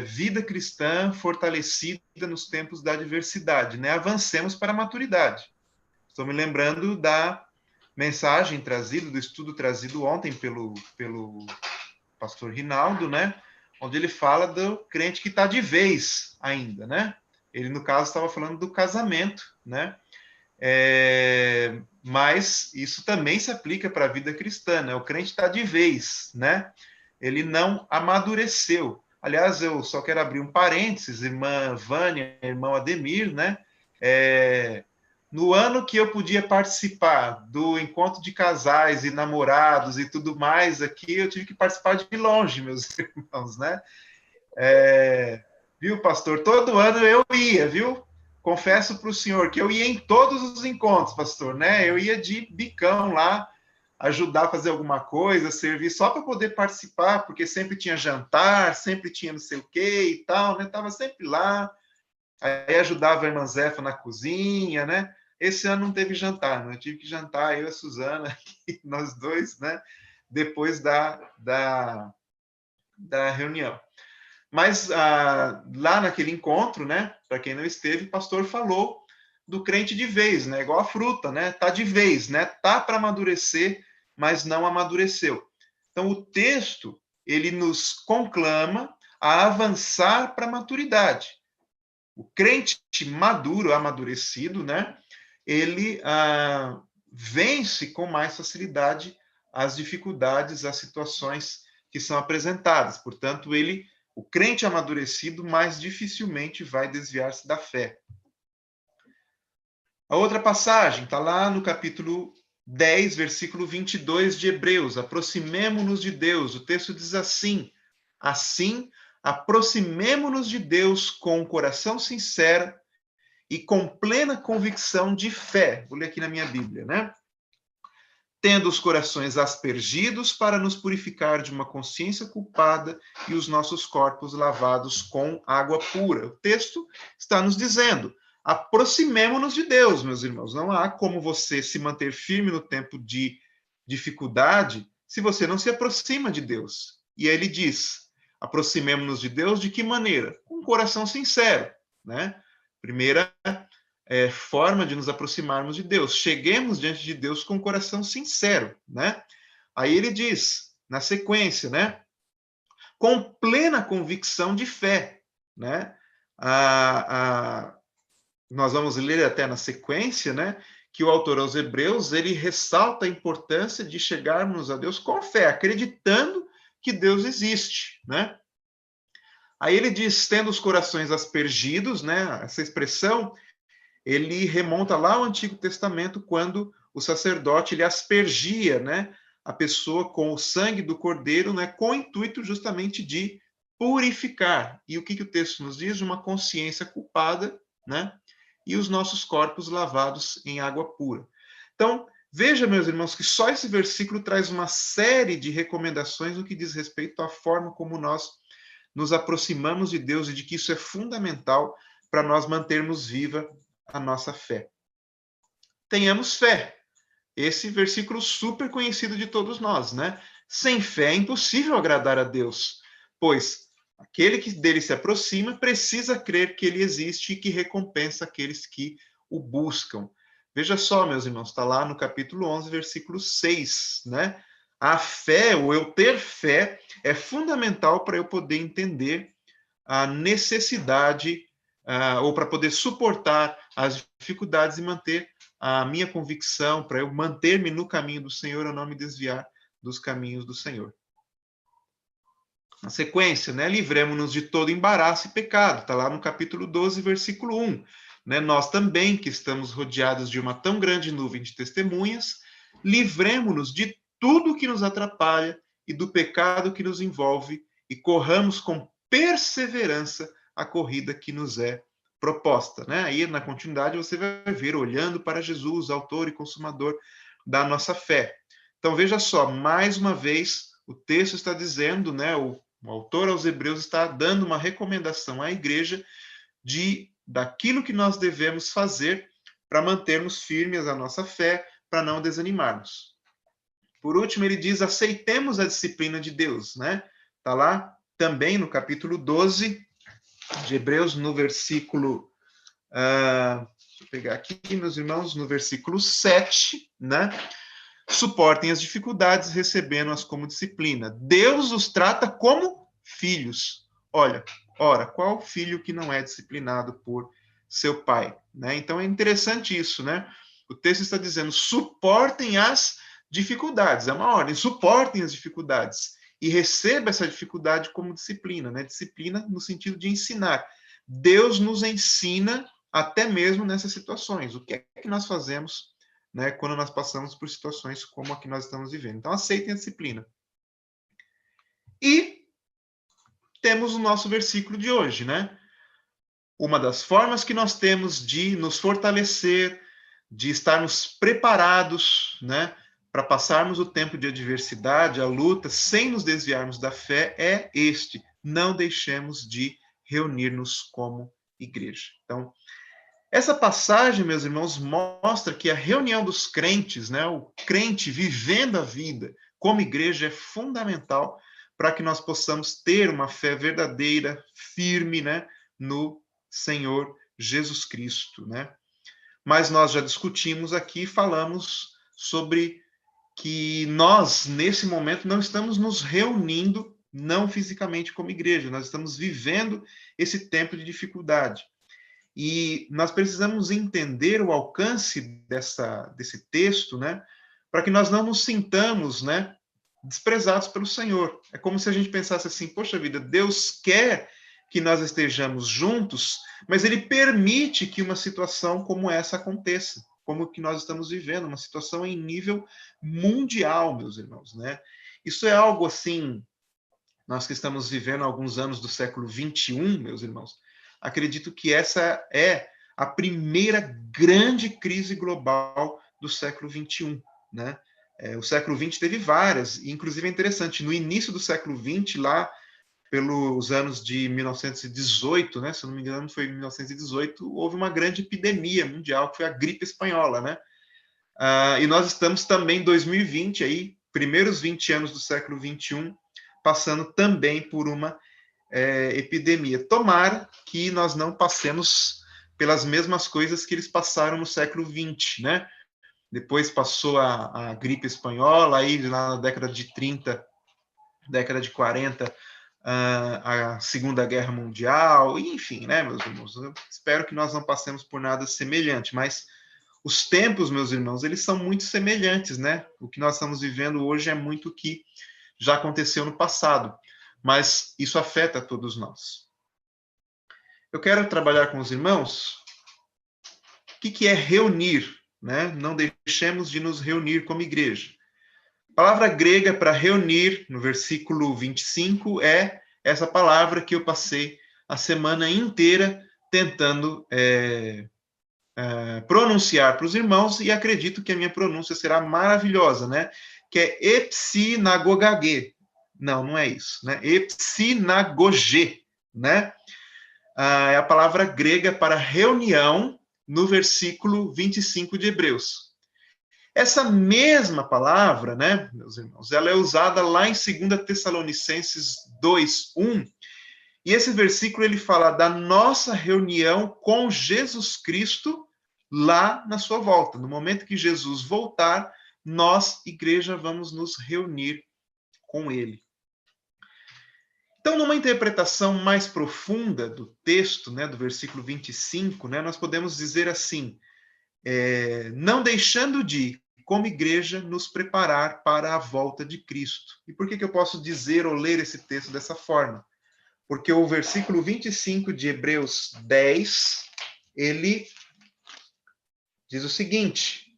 vida cristã fortalecida nos tempos da adversidade, né? Avancemos para a maturidade. Estou me lembrando da mensagem trazida, do estudo trazido ontem pelo pastor Rinaldo, né? Onde ele fala do crente que está de vez ainda, né? Ele, no caso, estava falando do casamento, né? Mas isso também se aplica para a vida cristã, né? O crente está de vez, né? Ele não amadureceu. Aliás, eu só quero abrir um parênteses, irmã Vânia, irmão Ademir, né? No ano que eu podia participar do encontro de casais e namorados e tudo mais aqui, eu tive que participar de longe, meus irmãos, né? Viu, pastor? Todo ano eu ia, viu? Confesso para o senhor que eu ia em todos os encontros, pastor, né? Eu ia de bicão lá, ajudar a fazer alguma coisa, servir só para poder participar, porque sempre tinha jantar, sempre tinha não sei o quê e tal, né? Estava sempre lá, aí ajudava a irmã Zefa na cozinha, né? Esse ano não teve jantar, né? Eu tive que jantar, eu e a Suzana, nós dois, né? Depois da reunião. Mas lá naquele encontro, né? Para quem não esteve, o pastor falou do crente de vez, né? Igual a fruta, né? Tá de vez, né? Tá para amadurecer, mas não amadureceu. Então, o texto, ele nos conclama a avançar para a maturidade. O crente maduro, amadurecido, né? Ele vence com mais facilidade as dificuldades, as situações que são apresentadas. Portanto, o crente amadurecido mais dificilmente vai desviar-se da fé. A outra passagem está lá no capítulo 10, versículo 22 de Hebreus. Aproximemo-nos de Deus. O texto diz assim: assim, aproximemo-nos de Deus com um coração sincero e com plena convicção de fé. Vou ler aqui na minha Bíblia, né? Tendo os corações aspergidos para nos purificar de uma consciência culpada e os nossos corpos lavados com água pura. O texto está nos dizendo: aproximemo-nos de Deus, meus irmãos. Não há como você se manter firme no tempo de dificuldade se você não se aproxima de Deus. E aí ele diz: aproximemo-nos de Deus de que maneira? Com um coração sincero, né? Primeira forma de nos aproximarmos de Deus. Cheguemos diante de Deus com um coração sincero, né? Aí ele diz, na sequência, né? Com plena convicção de fé, né? Nós vamos ler até na sequência, né? Que o autor aos Hebreus, ele ressalta a importância de chegarmos a Deus com fé, acreditando que Deus existe, né? Aí ele diz, tendo os corações aspergidos, né? Essa expressão, ele remonta lá ao Antigo Testamento, quando o sacerdote ele aspergia, né, a pessoa com o sangue do cordeiro, né, com o intuito justamente de purificar. E o que o texto nos diz? Uma consciência culpada, né, e os nossos corpos lavados em água pura. Então, veja, meus irmãos, que só esse versículo traz uma série de recomendações no que diz respeito à forma como nós nos aproximamos de Deus e de que isso é fundamental para nós mantermos viva a nossa fé. Tenhamos fé. Esse versículo super conhecido de todos nós, né? Sem fé é impossível agradar a Deus, pois aquele que dele se aproxima precisa crer que ele existe e que recompensa aqueles que o buscam. Veja só, meus irmãos, está lá no capítulo 11, versículo 6, né? A fé, ou eu ter fé, é fundamental para eu poder entender a necessidade ou para poder suportar as dificuldades e manter a minha convicção, para eu manter-me no caminho do Senhor, eu não me desviar dos caminhos do Senhor. Na sequência, né, livremos-nos de todo embaraço e pecado, está lá no capítulo 12, versículo 1. Né, nós também, que estamos rodeados de uma tão grande nuvem de testemunhas, livremos-nos de tudo que nos atrapalha e do pecado que nos envolve e corramos com perseverança a corrida que nos é proposta, né? Aí, na continuidade, você vai ver, olhando para Jesus, autor e consumador da nossa fé. Então, veja só, mais uma vez, o texto está dizendo, né? O autor aos Hebreus está dando uma recomendação à igreja daquilo que nós devemos fazer para mantermos firmes a nossa fé, para não desanimarmos. Por último, ele diz, aceitemos a disciplina de Deus, né? Está lá também no capítulo 12 de Hebreus, no versículo, deixa eu pegar aqui, meus irmãos, no versículo 7, né? Suportem as dificuldades, recebendo-as como disciplina. Deus os trata como filhos. Ora, qual filho que não é disciplinado por seu pai? Né? Então, é interessante isso, né? O texto está dizendo, suportem as dificuldades. É uma ordem, suportem as dificuldades. E receba essa dificuldade como disciplina, né? Disciplina no sentido de ensinar. Deus nos ensina até mesmo nessas situações. O que é que nós fazemos, né, quando nós passamos por situações como a que nós estamos vivendo? Então, aceitem a disciplina. E temos o nosso versículo de hoje, né? Uma das formas que nós temos de nos fortalecer, de estarmos preparados, né, para passarmos o tempo de adversidade, a luta, sem nos desviarmos da fé, é este: não deixemos de reunir-nos como igreja. Então, Essa passagem, meus irmãos, mostra que a reunião dos crentes, né, o crente vivendo a vida como igreja, é fundamental para que nós possamos ter uma fé verdadeira, firme, né, no Senhor Jesus Cristo, né? Mas nós já discutimos aqui, falamos sobre que nós, nesse momento, não estamos nos reunindo, não fisicamente como igreja, nós estamos vivendo esse tempo de dificuldade. E nós precisamos entender o alcance desse texto, né, para que nós não nos sintamos, né, desprezados pelo Senhor. É como se a gente pensasse assim, poxa vida, Deus quer que nós estejamos juntos, mas Ele permite que uma situação como essa aconteça, como que nós estamos vivendo, uma situação em nível mundial, meus irmãos, né? Isso é algo assim, nós que estamos vivendo alguns anos do século 21, meus irmãos, acredito que essa é a primeira grande crise global do século 21, né? O século 20 teve várias, e inclusive é interessante, no início do século 20, lá pelos anos de 1918, né, se eu não me engano foi em 1918, houve uma grande epidemia mundial, que foi a gripe espanhola, né? E nós estamos também em 2020, aí, primeiros 20 anos do século 21, passando também por uma epidemia. Tomara que nós não passemos pelas mesmas coisas que eles passaram no século 20, né? Depois passou a gripe espanhola, aí na década de 30, década de 40, a Segunda Guerra Mundial, enfim, né, meus irmãos? Eu espero que nós não passemos por nada semelhante, mas os tempos, meus irmãos, eles são muito semelhantes, né? O que nós estamos vivendo hoje é muito o que já aconteceu no passado, mas isso afeta a todos nós. Eu quero trabalhar com os irmãos o que é reunir, né? Não deixemos de nos reunir como igreja. A palavra grega para reunir, no versículo 25, é essa palavra que eu passei a semana inteira tentando pronunciar para os irmãos, e acredito que a minha pronúncia será maravilhosa, né? Que é epsinagogagê. Não é isso, né? Epsinagogê, né? É a palavra grega para reunião no versículo 25 de Hebreus. Essa mesma palavra, né, meus irmãos, ela é usada lá em 2 Tessalonicenses 2:1, e esse versículo ele fala da nossa reunião com Jesus Cristo lá na sua volta. No momento que Jesus voltar, nós, igreja, vamos nos reunir com ele. Então, numa interpretação mais profunda do texto, né, do versículo 25, né, nós podemos dizer assim, não deixando de, como igreja, nos preparar para a volta de Cristo. E por que eu posso dizer ou ler esse texto dessa forma? Porque o versículo 25 de Hebreus 10, ele diz o seguinte,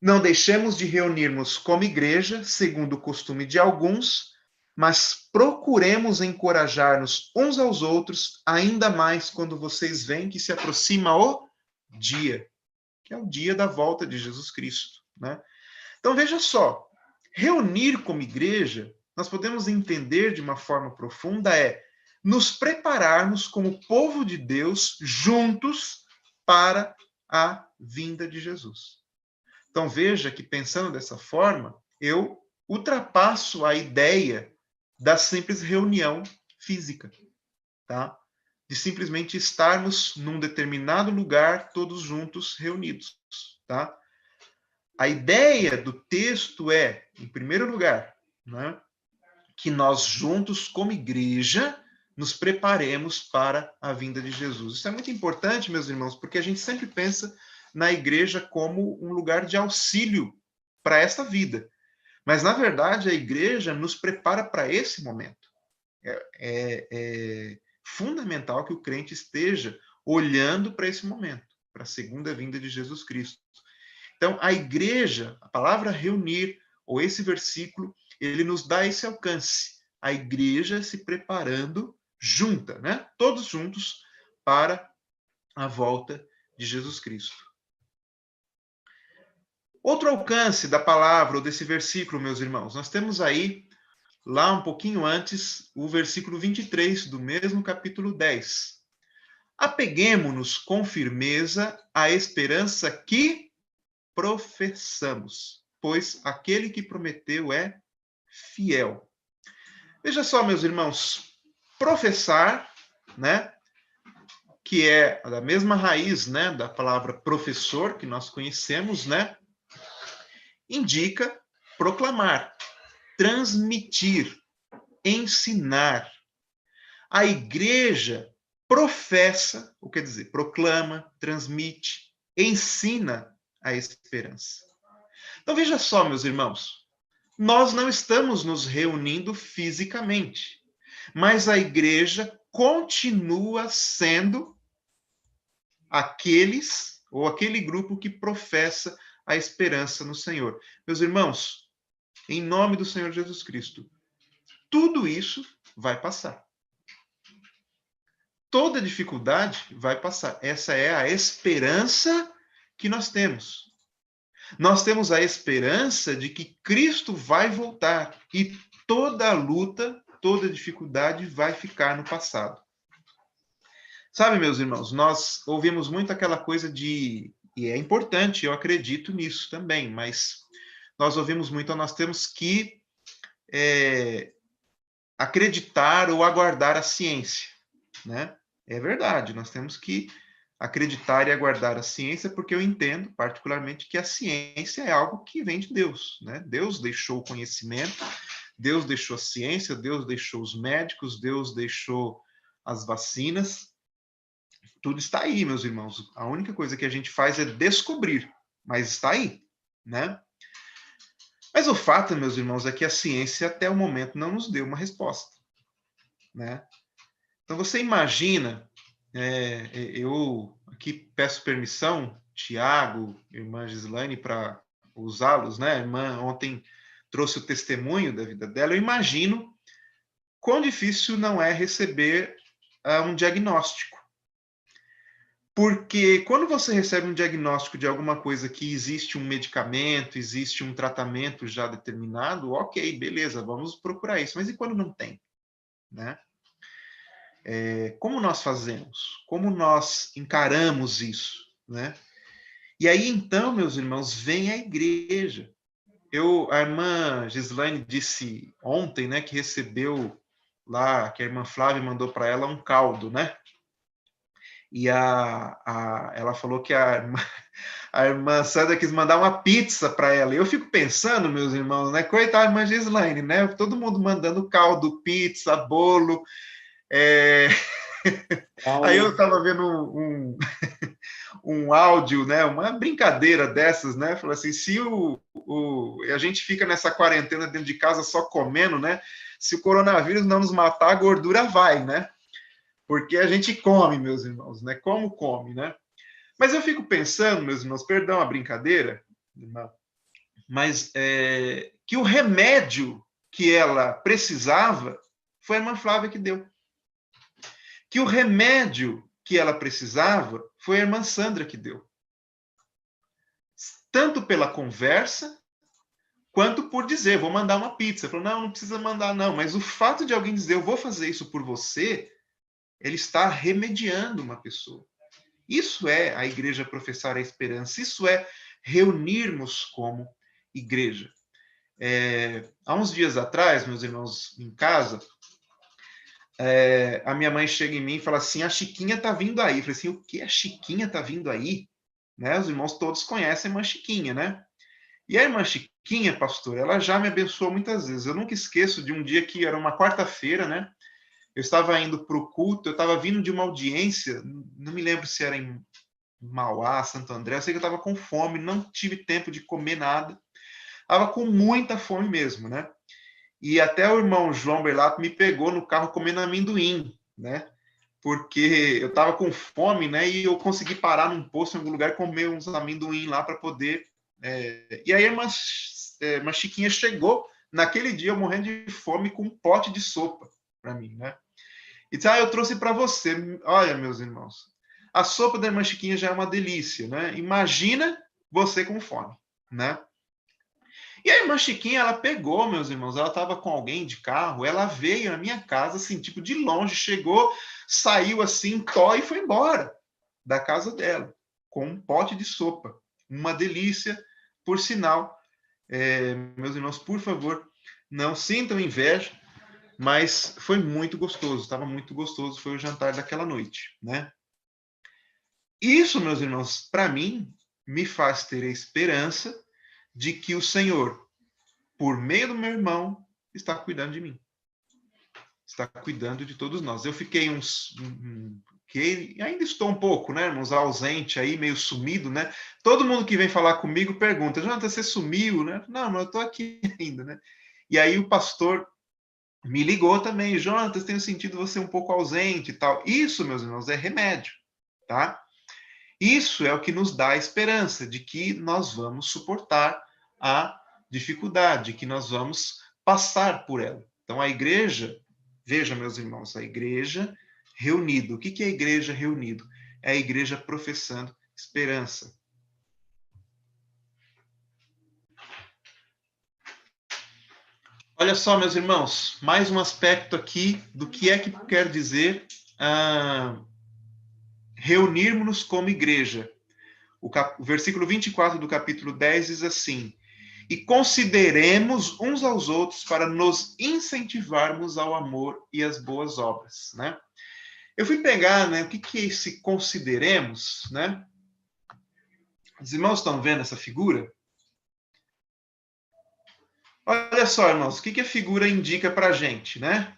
não deixemos de reunirmos como igreja, segundo o costume de alguns, mas procuremos encorajar-nos uns aos outros, ainda mais quando vocês veem que se aproxima o dia, que é o dia da volta de Jesus Cristo, né? Então, veja só, reunir como igreja, nós podemos entender de uma forma profunda, nos prepararmos como povo de Deus juntos para a vinda de Jesus. Então, veja que pensando dessa forma, eu ultrapasso a ideia da simples reunião física, tá? De simplesmente estarmos num determinado lugar, todos juntos reunidos, tá? A ideia do texto é, em primeiro lugar, né, que nós juntos, como igreja, nos preparemos para a vinda de Jesus. Isso é muito importante, meus irmãos, porque a gente sempre pensa na igreja como um lugar de auxílio para esta vida. Mas, na verdade, a igreja nos prepara para esse momento. É fundamental que o crente esteja olhando para esse momento, para a segunda vinda de Jesus Cristo. Então, a igreja, a palavra reunir, ou esse versículo, ele nos dá esse alcance. A igreja se preparando junta, né? Todos juntos para a volta de Jesus Cristo. Outro alcance da palavra, ou desse versículo, meus irmãos, nós temos aí, lá um pouquinho antes, o versículo 23 do mesmo capítulo 10. Apeguemo-nos com firmeza à esperança que professamos, pois aquele que prometeu é fiel. Veja só, meus irmãos, professar, né, que é da mesma raiz, né, da palavra professor que nós conhecemos, né, indica proclamar, transmitir, ensinar. A igreja professa, o que quer dizer, proclama, transmite, ensina a esperança. Então veja só, meus irmãos, nós não estamos nos reunindo fisicamente, mas a igreja continua sendo aqueles ou aquele grupo que professa a esperança no Senhor. Meus irmãos, em nome do Senhor Jesus Cristo, tudo isso vai passar. Toda dificuldade vai passar. Essa é a esperança que nós temos. Nós temos a esperança de que Cristo vai voltar e toda luta, toda dificuldade vai ficar no passado. Sabe, meus irmãos, nós ouvimos muito aquela coisa de, e é importante, eu acredito nisso também, mas nós ouvimos muito, nós temos que acreditar ou aguardar a ciência, né? É verdade, nós temos que acreditar e aguardar a ciência, porque eu entendo, particularmente, que a ciência é algo que vem de Deus, né? Deus deixou o conhecimento, Deus deixou a ciência, Deus deixou os médicos, Deus deixou as vacinas, tudo está aí, meus irmãos. A única coisa que a gente faz é descobrir, mas está aí, né? Mas o fato, meus irmãos, é que a ciência até o momento não nos deu uma resposta, né? Então você imagina, eu aqui peço permissão, Tiago, irmã Gislaine, para usá-los, né? A irmã ontem trouxe o testemunho da vida dela. Eu imagino quão difícil não é receber um diagnóstico. Porque quando você recebe um diagnóstico de alguma coisa que existe um medicamento, existe um tratamento já determinado, ok, beleza, vamos procurar isso. Mas e quando não tem, né? Como nós fazemos? Como nós encaramos isso, né? E aí, então, meus irmãos, vem a igreja. A irmã Gislaine disse ontem, né, que recebeu lá, que a irmã Flávia mandou para ela um caldo, né? E ela falou que a irmã Sandra quis mandar uma pizza para ela. E eu fico pensando, meus irmãos, né? Coitada da irmã Gislaine, né? Todo mundo mandando caldo, pizza, bolo. Aí eu estava vendo um áudio, né? Uma brincadeira dessas, né? Falou assim, se a gente fica nessa quarentena dentro de casa só comendo, né? Se o coronavírus não nos matar, a gordura vai, né? Porque a gente come, meus irmãos, né? Como come, né? Mas eu fico pensando, meus irmãos, perdão a brincadeira, mas que o remédio que ela precisava foi a irmã Flávia que deu. Que o remédio que ela precisava foi a irmã Sandra que deu. Tanto pela conversa, quanto por dizer, vou mandar uma pizza. Falou, não precisa mandar, não. Mas o fato de alguém dizer, eu vou fazer isso por você, ele está remediando uma pessoa. Isso é a igreja professar a esperança. Isso é reunirmos como igreja. Há uns dias atrás, meus irmãos, em casa, a minha mãe chega em mim e fala assim, a Chiquinha está vindo aí. Eu falei assim, o que? A Chiquinha está vindo aí? Né? Os irmãos todos conhecem a irmã Chiquinha, né? E a irmã Chiquinha, pastor, ela já me abençoou muitas vezes. Eu nunca esqueço de um dia que era uma quarta-feira, né? Eu estava indo para o culto, eu estava vindo de uma audiência, não me lembro se era em Mauá, Santo André, eu sei que eu estava com fome, não tive tempo de comer nada, estava com muita fome mesmo, né? E até o irmão João Berlato me pegou no carro comendo amendoim, né? Porque eu estava com fome, né? E eu consegui parar num posto em algum lugar e comer uns amendoim lá para poder... E aí a irmã Chiquinha chegou, naquele dia eu morrendo de fome, com um pote de sopa para mim, né? E disse, eu trouxe para você. Olha, meus irmãos, a sopa da irmã Chiquinha já é uma delícia, né? Imagina você com fome, né? E a irmã Chiquinha, ela pegou, meus irmãos, ela estava com alguém de carro, ela veio na minha casa, assim, tipo, de longe, chegou, saiu assim, tó, e foi embora da casa dela, com um pote de sopa. Uma delícia, por sinal. Meus irmãos, por favor, não sintam inveja, mas foi muito gostoso, estava muito gostoso, foi o jantar daquela noite, né? Isso, meus irmãos, para mim, me faz ter a esperança de que o Senhor, por meio do meu irmão, está cuidando de mim. Está cuidando de todos nós. Eu fiquei que ainda estou um pouco, né, irmãos, ausente aí, meio sumido, né? Todo mundo que vem falar comigo pergunta: Jonathan, você sumiu, né? Não, mas eu estou aqui ainda, né? E aí o pastor me ligou também: Jonathan, tenho sentido você um pouco ausente e tal. Isso, meus irmãos, é remédio, tá? Isso é o que nos dá a esperança de que nós vamos suportar a dificuldade, que nós vamos passar por ela. Então, a igreja, veja, meus irmãos, a igreja reunida. O que é a igreja reunida? É a igreja professando esperança. Olha só, meus irmãos, mais um aspecto aqui do que é que quer dizer reunirmos-nos como igreja. O versículo 24 do capítulo 10 diz assim: e consideremos uns aos outros para nos incentivarmos ao amor e às boas obras, né? Eu fui pegar, né, o que é esse consideremos, né? Os irmãos estão vendo essa figura? Olha só, irmãos, o que a figura indica para a gente, né?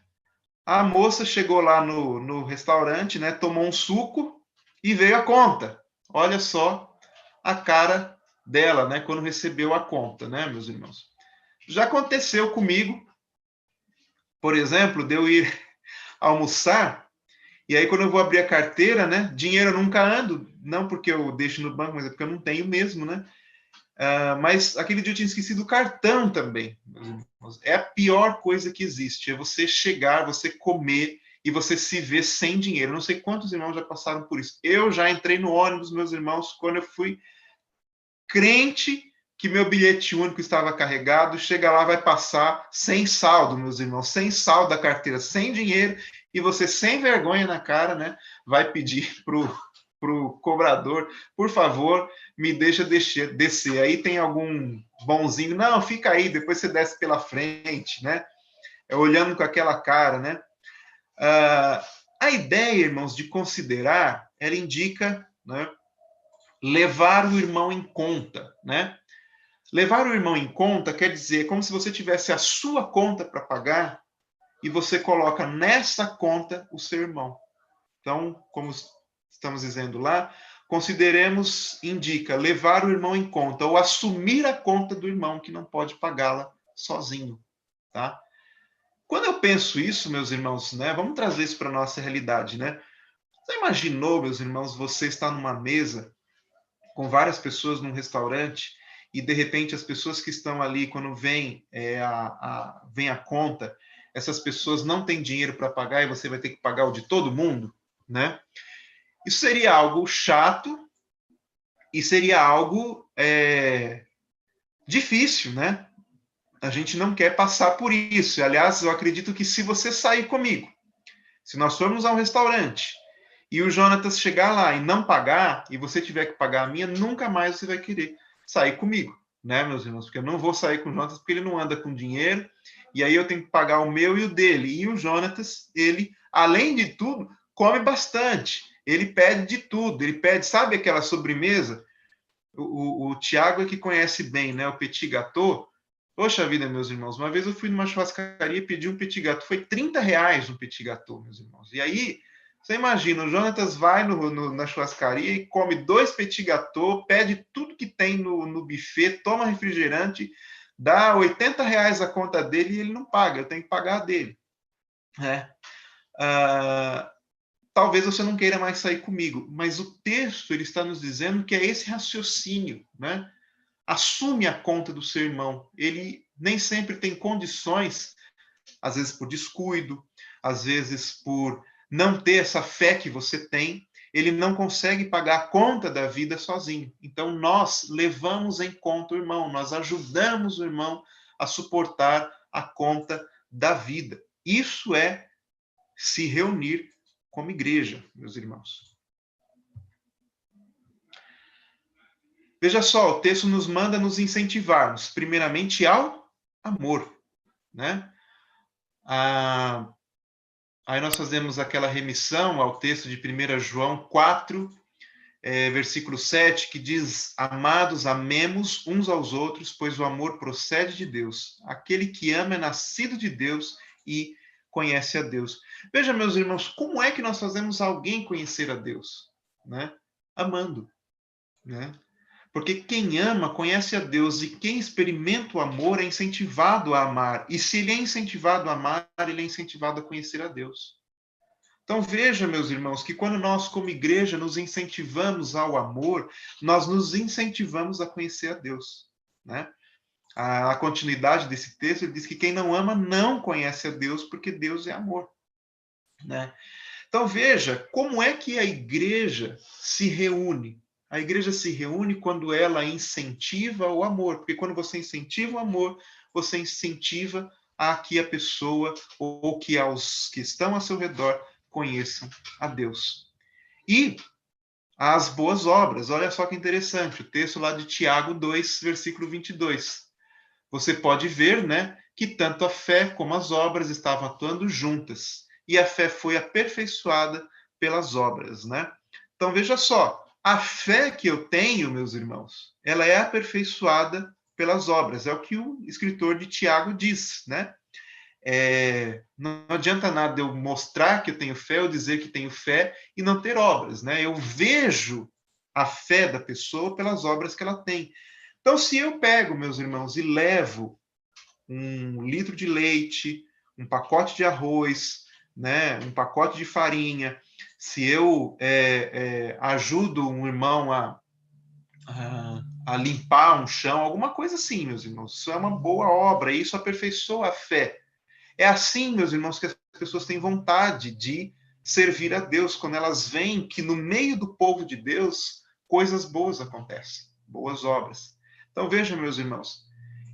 A moça chegou lá no restaurante, né, tomou um suco e veio a conta. Olha só a cara dela, né, quando recebeu a conta, né, meus irmãos? Já aconteceu comigo, por exemplo, de eu ir almoçar, e aí quando eu vou abrir a carteira, né, dinheiro eu nunca ando, não porque eu deixo no banco, mas é porque eu não tenho mesmo, né? Mas aquele dia eu tinha esquecido o cartão também. É a pior coisa que existe, é você chegar, você comer e você se ver sem dinheiro. Não sei quantos irmãos já passaram por isso. Eu já entrei no ônibus, meus irmãos, quando eu fui crente que meu bilhete único estava carregado, chega lá, vai passar sem saldo, meus irmãos, sem saldo da carteira, sem dinheiro, e você, sem vergonha na cara, né, vai pedir pro cobrador: por favor, me deixa descer. Aí tem algum bonzinho: não, fica aí, depois você desce pela frente, né? Olhando com aquela cara, né? A ideia, irmãos, de considerar, ela indica, né, levar o irmão em conta, né? Levar o irmão em conta quer dizer como se você tivesse a sua conta para pagar e você coloca nessa conta o seu irmão. Então, como estamos dizendo lá, consideremos, indica, levar o irmão em conta, ou assumir a conta do irmão que não pode pagá-la sozinho, tá? Quando eu penso isso, meus irmãos, né, vamos trazer isso para a nossa realidade, né? Você imaginou, meus irmãos, você está numa mesa com várias pessoas num restaurante e, de repente, as pessoas que estão ali, quando vem a conta, essas pessoas não têm dinheiro para pagar e você vai ter que pagar o de todo mundo, né? Isso seria algo chato e seria algo difícil, né? A gente não quer passar por isso. Aliás, eu acredito que se você sair comigo, se nós formos a um restaurante e o Jonatas chegar lá e não pagar, e você tiver que pagar a minha, nunca mais você vai querer sair comigo, né, meus irmãos? Porque eu não vou sair com o Jonatas porque ele não anda com dinheiro, e aí eu tenho que pagar o meu e o dele. E o Jonatas, ele, além de tudo, come bastante. Ele pede de tudo. Ele pede, sabe aquela sobremesa? O Tiago é que conhece bem, né? O petit gâteau. Poxa vida, meus irmãos, uma vez eu fui numa churrascaria e pedi um petit gâteau. Foi R$ 30 um petit gâteau, meus irmãos. E aí, você imagina, o Jonatas vai na churrascaria e come 2 petit gâteau, pede tudo que tem no buffet, toma refrigerante, dá R$ 80 a conta dele e ele não paga, eu tenho que pagar a dele. Talvez você não queira mais sair comigo, mas o texto ele está nos dizendo que é esse raciocínio, né? Assume a conta do seu irmão. Ele nem sempre tem condições, às vezes por descuido, às vezes por não ter essa fé que você tem. ele não consegue pagar a conta da vida sozinho. Então, nós levamos em conta o irmão, nós ajudamos o irmão a suportar a conta da vida. Isso é se reunir como igreja, meus irmãos. Veja só, o texto nos manda nos incentivarmos, primeiramente, ao amor, né? Aí nós fazemos aquela remissão ao texto de 1 João 4, versículo 7, que diz: Amados, amemos uns aos outros, pois o amor procede de Deus. Aquele que ama é nascido de Deus e conhece a Deus. Veja, meus irmãos, como é que nós fazemos alguém conhecer a Deus? Né? Amando. Né? Porque quem ama conhece a Deus, e quem experimenta o amor é incentivado a amar. E se ele é incentivado a amar, ele é incentivado a conhecer a Deus. Então veja, meus irmãos, que quando nós, como igreja, nos incentivamos ao amor, nós nos incentivamos a conhecer a Deus. Né? A continuidade desse texto, ele diz que quem não ama não conhece a Deus, porque Deus é amor. Né? Então veja, como é que a igreja se reúne? A igreja se reúne quando ela incentiva o amor, porque quando você incentiva o amor, você incentiva a que a pessoa ou que os que estão ao seu redor conheçam a Deus. E as boas obras, olha só que interessante, o texto lá de Tiago 2, versículo 22. Você pode ver, né, que tanto a fé como as obras estavam atuando juntas, e a fé foi aperfeiçoada pelas obras, né? Então veja só, a fé que eu tenho, meus irmãos, ela é aperfeiçoada pelas obras, é o que o escritor de Tiago diz, né? Não adianta nada eu mostrar que eu tenho fé, ou dizer que tenho fé e não ter obras, né? Eu vejo a fé da pessoa pelas obras que ela tem. Então, se eu pego, meus irmãos, e levo 1 litro de leite, um pacote de arroz, né, um pacote de farinha, se eu ajudo um irmão a limpar um chão, alguma coisa assim, meus irmãos, isso é uma boa obra, e isso aperfeiçoa a fé. É assim, meus irmãos, que as pessoas têm vontade de servir a Deus, quando elas veem que no meio do povo de Deus, coisas boas acontecem, boas obras. Então, vejam, meus irmãos,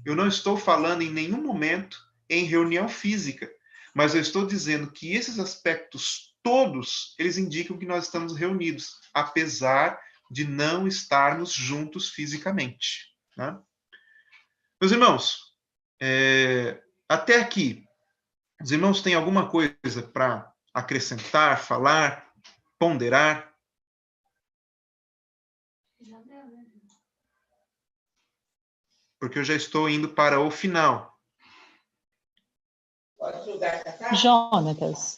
eu não estou falando em nenhum momento em reunião física, mas eu estou dizendo que esses aspectos todos, eles indicam que nós estamos reunidos, apesar de não estarmos juntos fisicamente. Né? Meus irmãos, até aqui, os irmãos têm alguma coisa para acrescentar, falar, ponderar? Porque eu já estou indo para o final. Jonatas,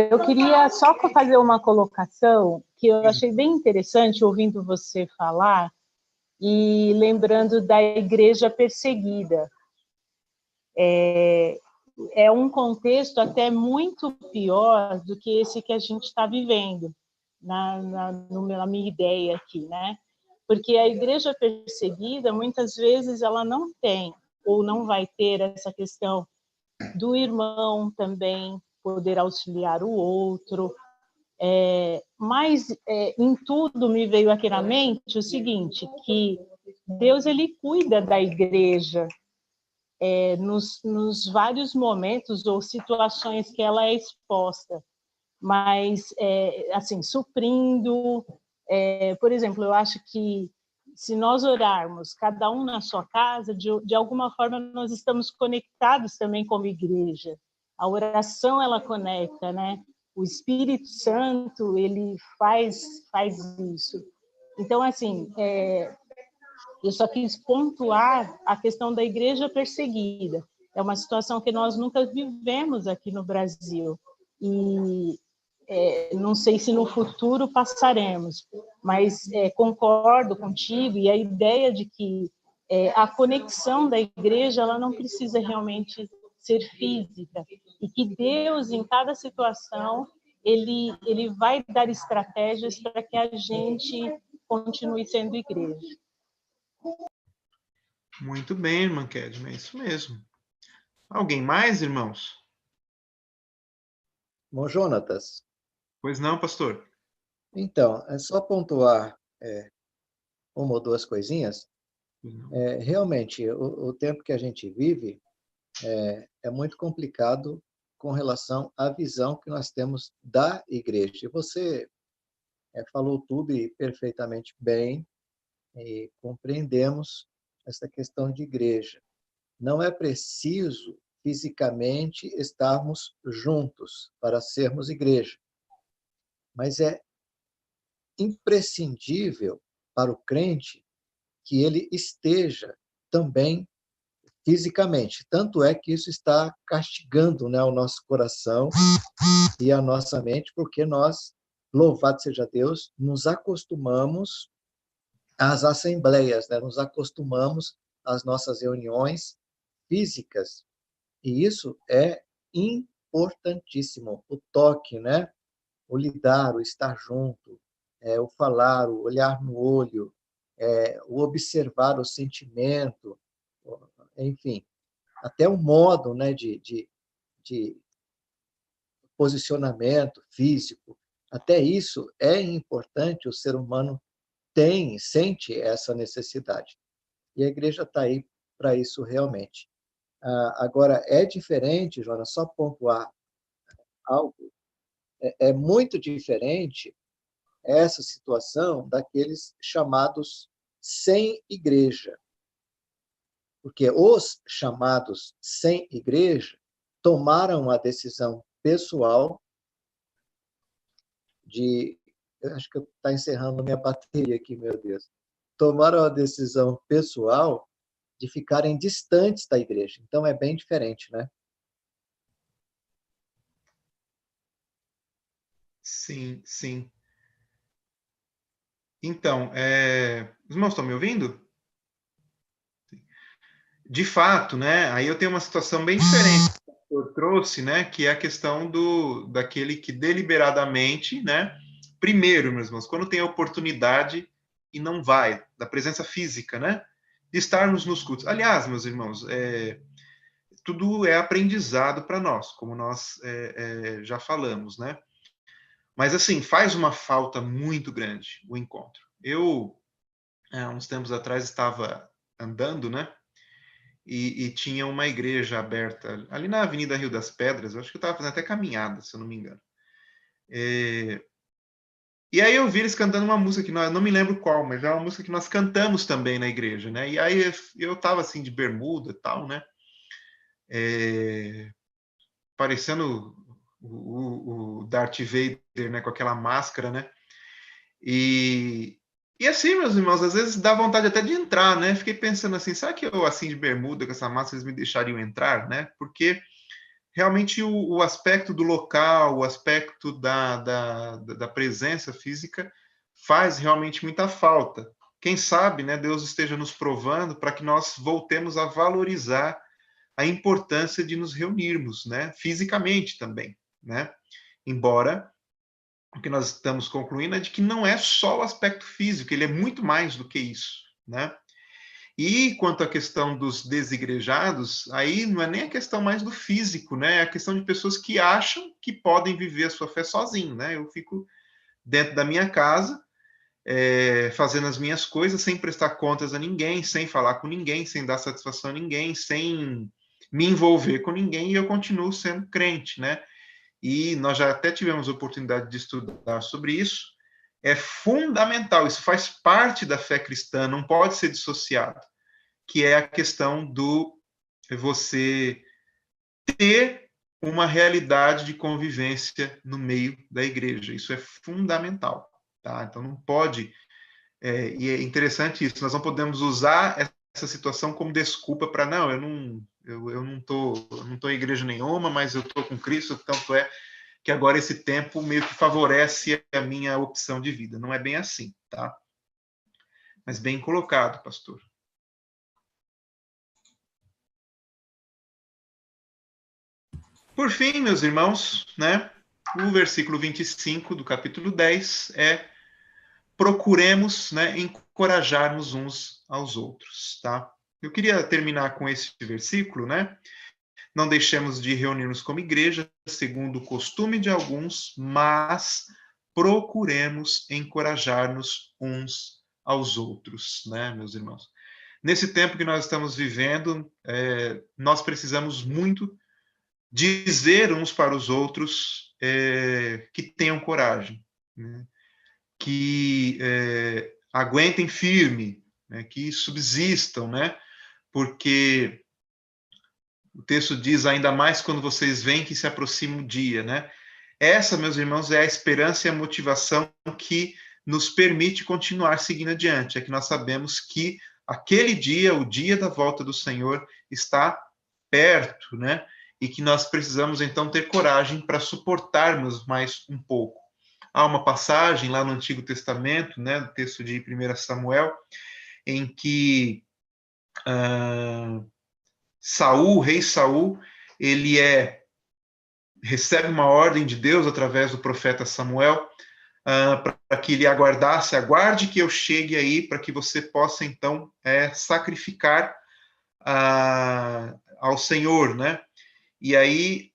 eu queria só fazer uma colocação que eu achei bem interessante ouvindo você falar e lembrando da igreja perseguida. É um contexto até muito pior do que esse que a gente está vivendo, na minha ideia aqui, né? Porque a igreja perseguida, muitas vezes, ela não tem ou não vai ter essa questão do irmão também poder auxiliar o outro. Mas em tudo me veio aqui na mente o seguinte, que Deus ele cuida da igreja nos vários momentos ou situações que ela é exposta, mas assim, suprindo. Por exemplo, eu acho que se nós orarmos, cada um na sua casa, de alguma forma nós estamos conectados também como igreja. A oração, ela conecta, né? O Espírito Santo, ele faz isso. Então, assim, eu só quis pontuar a questão da igreja perseguida. É uma situação que nós nunca vivemos aqui no Brasil. E não sei se no futuro passaremos, mas concordo contigo, e a ideia de que a conexão da igreja ela não precisa realmente ser física, e que Deus, em cada situação, ele vai dar estratégias para que a gente continue sendo igreja. Muito bem, irmã Kedma, é isso mesmo. Alguém mais, irmãos? Bom, Jonatas, Pois não, pastor? Então, é só pontuar uma ou duas coisinhas. Realmente, o tempo que a gente vive é muito complicado com relação à visão que nós temos da igreja. E você falou tudo e perfeitamente bem, e compreendemos essa questão de igreja. Não é preciso fisicamente estarmos juntos para sermos igreja, mas é imprescindível para o crente que ele esteja também fisicamente. Tanto é que isso está castigando, né, o nosso coração e a nossa mente, porque nós, louvado seja Deus, nos acostumamos às assembleias, né? Nos acostumamos às nossas reuniões físicas. E isso é importantíssimo. O toque, né? O lidar, o estar junto, o falar, o olhar no olho, o observar o sentimento, enfim, até o modo, né, de posicionamento físico, até isso é importante, o ser humano sente essa necessidade. E a igreja está aí para isso realmente. Agora, é diferente, Jonas, só pontuar algo, é muito diferente essa situação daqueles chamados sem igreja. Porque os chamados sem igreja tomaram a decisão pessoal de... Eu acho que está encerrando minha bateria aqui, meu Deus. Tomaram a decisão pessoal de ficarem distantes da igreja. Então, é bem diferente, né? Sim, sim. Então, os irmãos estão me ouvindo? De fato, né? Aí eu tenho uma situação bem diferente que o pastor trouxe, né? Que é a questão daquele que deliberadamente, né? Primeiro, meus irmãos, quando tem a oportunidade e não vai, da presença física, né? De estarmos nos cultos. Aliás, meus irmãos, tudo é aprendizado para nós, como nós já falamos, né? Mas, assim, faz uma falta muito grande o encontro. Eu, há uns tempos atrás, estava andando, né? E tinha uma igreja aberta ali na Avenida Rio das Pedras. Eu acho que eu estava fazendo até caminhada, se eu não me engano. E aí eu vi eles cantando uma música que não me lembro qual, mas é uma música que nós cantamos também na igreja, né? E aí eu estava assim de bermuda e tal, né? Parecendo o Darth Vader, né? Com aquela máscara, né? E assim, meus irmãos, às vezes dá vontade até de entrar, né? Fiquei pensando assim, será que eu, assim, de bermuda, com essa máscara, eles me deixariam entrar, né? Porque realmente o aspecto do local, o aspecto da presença física faz realmente muita falta. Quem sabe, né, Deus esteja nos provando para que nós voltemos a valorizar a importância de nos reunirmos, né? Fisicamente também, né? Embora o que nós estamos concluindo é de que não é só o aspecto físico, ele é muito mais do que isso, né? E quanto à questão dos desigrejados, aí não é nem a questão mais do físico, né? É a questão de pessoas que acham que podem viver a sua fé sozinho, né? Eu fico dentro da minha casa, fazendo as minhas coisas, sem prestar contas a ninguém, sem falar com ninguém, sem dar satisfação a ninguém, sem me envolver com ninguém, e eu continuo sendo crente, né? E nós já até tivemos oportunidade de estudar sobre isso. É fundamental, isso faz parte da fé cristã, não pode ser dissociado, que é a questão do você ter uma realidade de convivência no meio da igreja. Isso é fundamental, tá? Então não pode, e é interessante isso, nós não podemos usar essa situação como desculpa para não, eu não tô em igreja nenhuma, mas eu tô com Cristo, tanto é que agora esse tempo meio que favorece a minha opção de vida. Não é bem assim, tá? Mas bem colocado, pastor. Por fim, meus irmãos, né? O versículo 25 do capítulo 10 é: procuremos, né, encorajarmos uns aos outros, tá? Eu queria terminar com esse versículo, né? Não deixemos de reunir-nos como igreja, segundo o costume de alguns, mas procuremos encorajar-nos uns aos outros, né, meus irmãos? Nesse tempo que nós estamos vivendo, nós precisamos muito dizer uns para os outros que tenham coragem, né? Que aguentem firme, né? Que subsistam, né? Porque o texto diz, ainda mais quando vocês veem que se aproxima o dia, né? Essa, meus irmãos, é a esperança e a motivação que nos permite continuar seguindo adiante. É que nós sabemos que aquele dia, o dia da volta do Senhor, está perto, né? E que nós precisamos, então, ter coragem para suportarmos mais um pouco. Há uma passagem lá no Antigo Testamento, né, no texto de 1 Samuel, em que Saul, rei Saul, ele recebe uma ordem de Deus através do profeta Samuel para que ele aguarde que eu chegue aí, para que você possa, então, sacrificar ao Senhor, né? E aí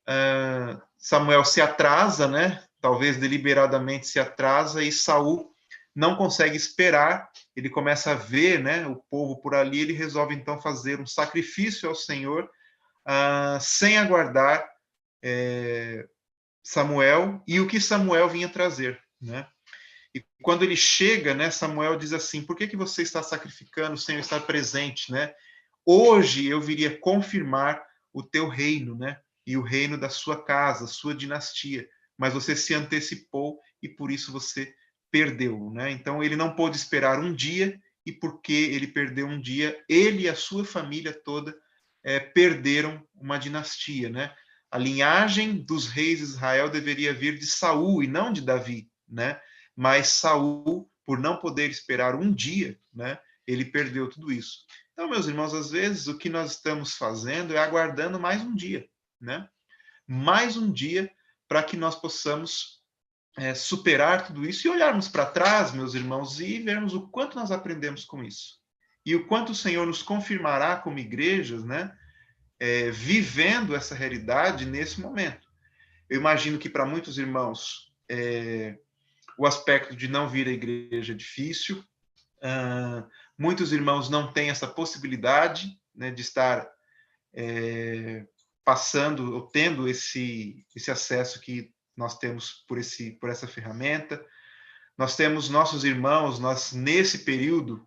Samuel se atrasa, né? Talvez deliberadamente se atrasa, e Saul não consegue esperar, ele começa a ver, né, o povo por ali, ele resolve então fazer um sacrifício ao Senhor, sem aguardar Samuel e o que Samuel vinha trazer, né? E quando ele chega, né, Samuel diz assim: por que você está sacrificando sem eu estar presente, né? Hoje eu viria confirmar o teu reino, né? E o reino da sua casa, sua dinastia, mas você se antecipou e por isso você perdeu, né? Então ele não pôde esperar um dia, e porque ele perdeu um dia, ele e a sua família toda perderam uma dinastia, né? A linhagem dos reis de Israel deveria vir de Saul e não de Davi, né? Mas Saul, por não poder esperar um dia, né, ele perdeu tudo isso. Então, meus irmãos, às vezes o que nós estamos fazendo é aguardando mais um dia, né? Mais um dia para que nós possamos superar tudo isso e olharmos para trás, meus irmãos, e vermos o quanto nós aprendemos com isso. E o quanto o Senhor nos confirmará como igrejas, né? Vivendo essa realidade nesse momento. Eu imagino que para muitos irmãos o aspecto de não vir à igreja é difícil. Muitos irmãos não têm essa possibilidade, né, de estar passando ou tendo esse acesso que nós temos por essa ferramenta. Nós temos nossos irmãos, nós nesse período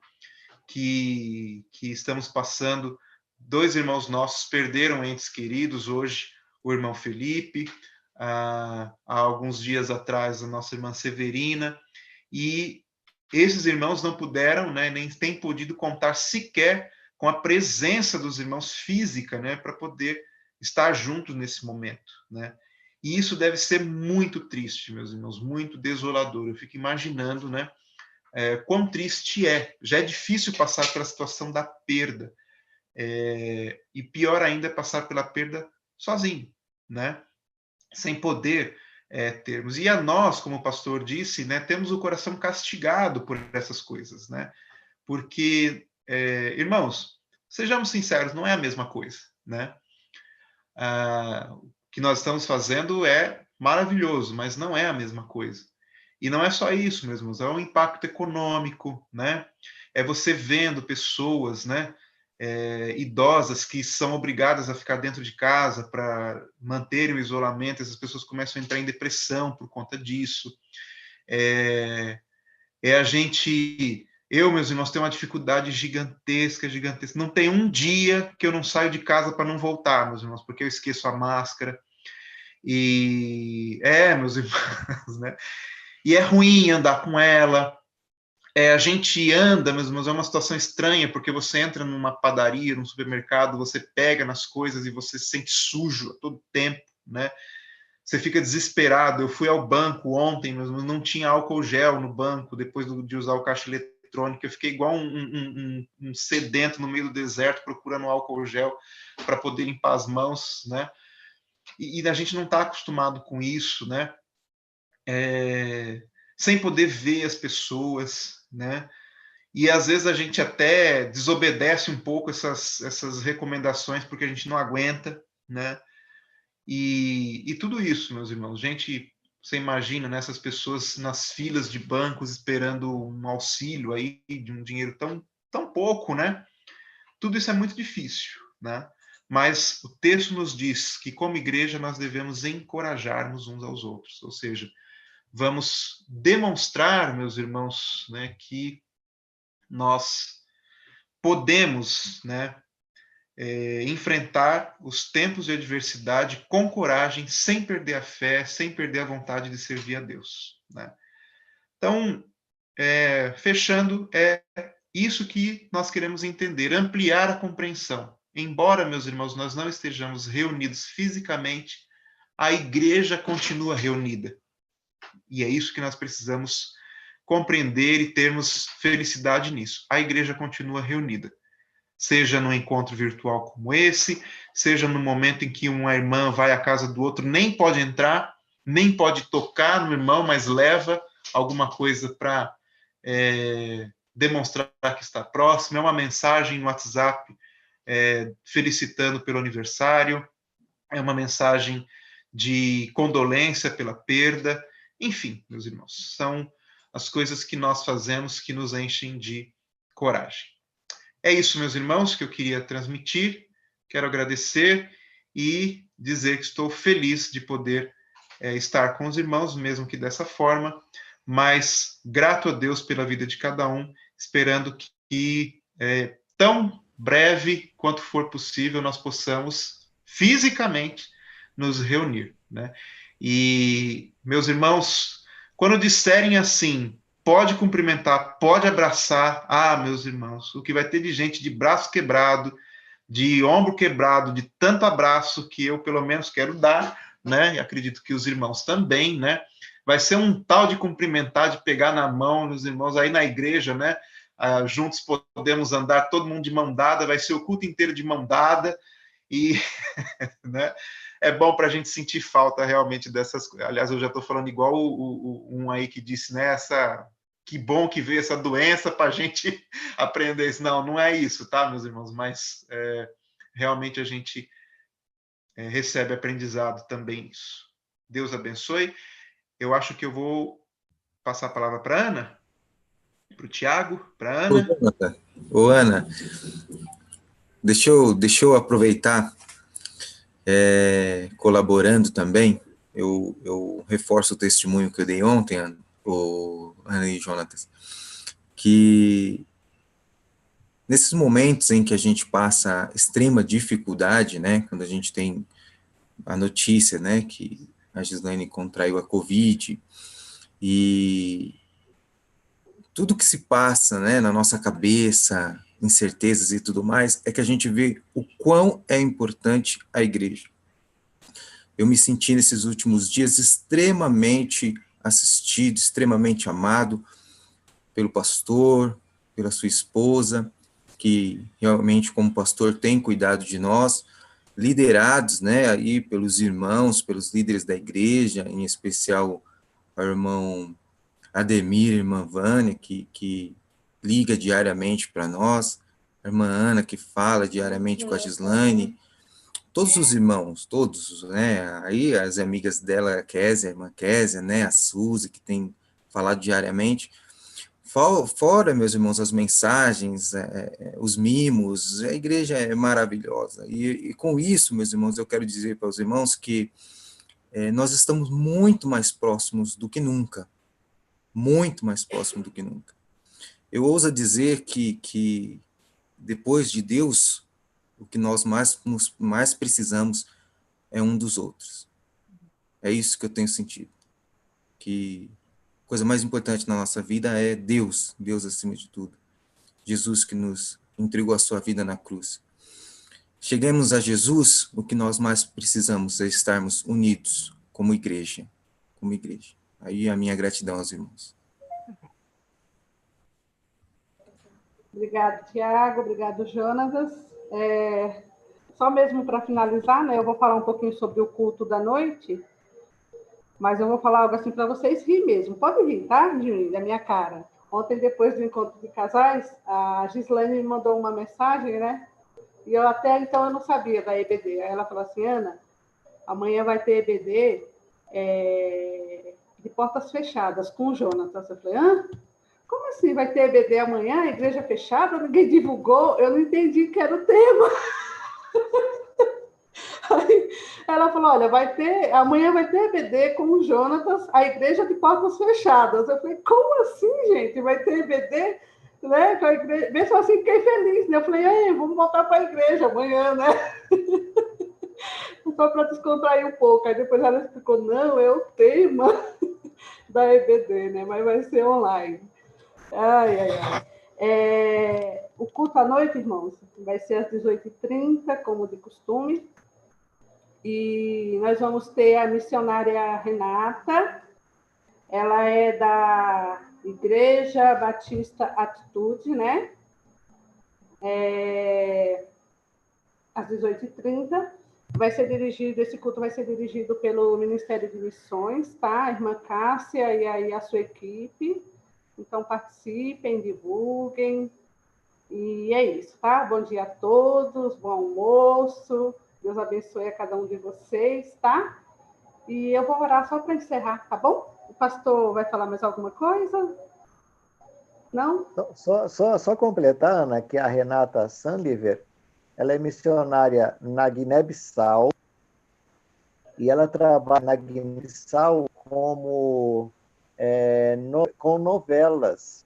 que estamos passando, 2 irmãos nossos perderam entes queridos hoje, o irmão Felipe, há alguns dias atrás a nossa irmã Severina, e esses irmãos não puderam, né, nem têm podido contar sequer com a presença dos irmãos física, né, para poder estar juntos nesse momento, né? E isso deve ser muito triste, meus irmãos, muito desolador. Eu fico imaginando, né, quão triste é. Já é difícil passar pela situação da perda, e pior ainda é passar pela perda sozinho, né? Sem poder termos. E a nós, como o pastor disse, né, temos o coração castigado por essas coisas, né? Porque, irmãos, sejamos sinceros, não é a mesma coisa, né? O que nós estamos fazendo é maravilhoso, mas não é a mesma coisa. E não é só isso, meus irmãos, é um impacto econômico, né? É você vendo pessoas, né, idosas que são obrigadas a ficar dentro de casa para manterem o isolamento, essas pessoas começam a entrar em depressão por conta disso. A gente... meus irmãos, tenho uma dificuldade gigantesca. Não tem um dia que eu não saio de casa para não voltar, meus irmãos, porque eu esqueço a máscara. E meus irmãos, né? E é ruim andar com ela. A gente anda, meus irmãos, é uma situação estranha, porque você entra numa padaria, num supermercado, você pega nas coisas e você se sente sujo a todo tempo, né? Você fica desesperado. Eu fui ao banco ontem, mas não tinha álcool gel no banco, depois de usar o caixa eletrônico. Eu fiquei igual um sedento no meio do deserto, procurando álcool gel para poder limpar as mãos, né? E a gente não está acostumado com isso, né? Sem poder ver as pessoas, né? E às vezes a gente até desobedece um pouco essas recomendações porque a gente não aguenta, né? E tudo isso, meus irmãos, gente Você imagina, né, essas pessoas nas filas de bancos esperando um auxílio aí de um dinheiro tão pouco, né? Tudo isso é muito difícil, né? Mas o texto nos diz que, como igreja, nós devemos encorajarmos uns aos outros, ou seja, vamos demonstrar, meus irmãos, né, que nós podemos, né, enfrentar os tempos de adversidade com coragem, sem perder a fé, sem perder a vontade de servir a Deus, né? Então, fechando, é isso que nós queremos entender, ampliar a compreensão. Embora, meus irmãos, nós não estejamos reunidos fisicamente, a igreja continua reunida. E é isso que nós precisamos compreender e termos felicidade nisso. A igreja continua reunida. Seja num encontro virtual como esse, seja no momento em que uma irmã vai à casa do outro, nem pode entrar, nem pode tocar no irmão, mas leva alguma coisa para demonstrar que está próximo, é uma mensagem no WhatsApp felicitando pelo aniversário, é uma mensagem de condolência pela perda, enfim, meus irmãos, são as coisas que nós fazemos que nos enchem de coragem. É isso, meus irmãos, que eu queria transmitir. Quero agradecer e dizer que estou feliz de poder estar com os irmãos, mesmo que dessa forma, mas grato a Deus pela vida de cada um, esperando que tão breve quanto for possível nós possamos fisicamente nos reunir, né? E, meus irmãos, quando disserem assim, pode cumprimentar, pode abraçar. Ah, meus irmãos, o que vai ter de gente de braço quebrado, de ombro quebrado, de tanto abraço que eu, pelo menos, quero dar, né? E acredito que os irmãos também, né? Vai ser um tal de cumprimentar, de pegar na mão, meus irmãos, aí na igreja, né? Juntos podemos andar, todo mundo de mão dada, vai ser o culto inteiro de mão dada, e né? É bom para a gente sentir falta realmente dessas coisas. Aliás, eu já estou falando igual um aí que disse, né? Que bom que veio essa doença para a gente aprender isso. Não, não é isso, tá, meus irmãos? Mas realmente a gente recebe aprendizado também nisso. Deus abençoe. Eu acho que eu vou passar a palavra para a Ana, para o Tiago, para a Ana. Ô, Ana, deixa eu aproveitar, colaborando também. Eu reforço o testemunho que eu dei ontem, Ana e Jonatas, que nesses momentos em que a gente passa extrema dificuldade, né, quando a gente tem a notícia, né, que a Gislaine contraiu a Covid, e tudo que se passa, né, na nossa cabeça, incertezas e tudo mais, é que a gente vê o quão é importante a igreja. Eu me senti nesses últimos dias extremamente assistido, extremamente amado pelo pastor, pela sua esposa, que realmente, como pastor, tem cuidado de nós, liderados, né, aí pelos irmãos, pelos líderes da igreja, em especial o irmão Ademir, a irmã Vânia, que liga diariamente para nós, a irmã Ana, que fala diariamente com a Gislaine, todos os irmãos, todos, né, aí as amigas dela, a Késia, a irmã Késia, né, a Suzy, que tem falado diariamente. Fora, meus irmãos, as mensagens, os mimos, a igreja é maravilhosa. E com isso, meus irmãos, eu quero dizer para os irmãos que nós estamos muito mais próximos do que nunca. Muito mais próximos do que nunca. Eu ouso dizer que depois de Deus, o que nós mais precisamos é um dos outros. É isso que eu tenho sentido. Que a coisa mais importante na nossa vida é Deus, Deus acima de tudo. Jesus que nos entregou a sua vida na cruz. Cheguemos a Jesus, o que nós mais precisamos é estarmos unidos como igreja. Como igreja. Aí a minha gratidão aos irmãos. Obrigado, Tiago. Obrigado, Jonatas. Só mesmo para finalizar, né, eu vou falar um pouquinho sobre o culto da noite, mas eu vou falar algo assim para vocês rir mesmo. Pode rir, tá, Juninho, da minha cara. Ontem, depois do encontro de casais, a Gislaine me mandou uma mensagem, né? E eu até então eu não sabia da EBD. Aí ela falou assim, Ana, amanhã vai ter EBD, portas fechadas com o Jonatas. Eu falei, hã? Como assim? Vai ter EBD amanhã, igreja fechada? Ninguém divulgou, eu não entendi que era o tema. Aí ela falou, olha, amanhã vai ter EBD com o Jonatas, a igreja de portas fechadas. Eu falei, como assim, gente? Vai ter EBD? Né? Com a igreja. Mesmo assim, fiquei feliz, né? Eu falei, vamos voltar para a igreja amanhã, né? Só para descontrair um pouco. Aí depois ela explicou, não, é o tema da EBD, né? Mas vai ser online. Ai, ai, ai. O culto à noite, irmãos, vai ser às 18h30, como de costume. E nós vamos ter a missionária Renata. Ela é da Igreja Batista Atitude, né? Às 18h30. Esse culto vai ser dirigido pelo Ministério de Missões, tá? A irmã Cássia e aí a sua equipe. Então, participem, divulguem. E é isso, tá? Bom dia a todos, bom almoço. Deus abençoe a cada um de vocês, tá? E eu vou orar só para encerrar, tá bom? O pastor vai falar mais alguma coisa? Não? Só completar, Ana, que a Renata Sandliver, ela é missionária na Guiné-Bissau e ela trabalha na Guiné-Bissau com novelas.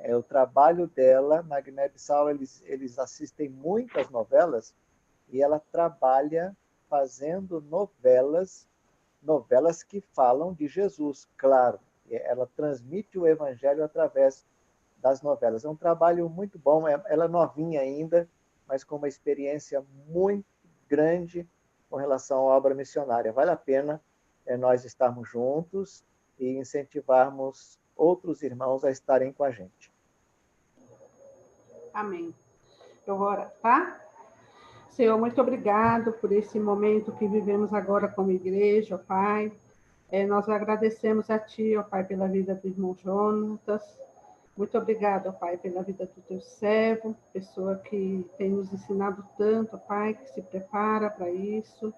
O trabalho dela na Guiné-Bissau, eles assistem muitas novelas e ela trabalha fazendo novelas que falam de Jesus, claro. Ela transmite o evangelho através das novelas. É um trabalho muito bom. Ela é novinha ainda, mas com uma experiência muito grande com relação à obra missionária. Vale a pena nós estarmos juntos e incentivarmos outros irmãos a estarem com a gente. Amém. Eu vou orar, tá? Senhor, muito obrigado por esse momento que vivemos agora como igreja, ó Pai. Nós agradecemos a Ti, ó Pai, pela vida do irmão Jonatas. Muito obrigado, ó Pai, pela vida do Teu servo, pessoa que tem nos ensinado tanto, ó Pai, que se prepara para isso.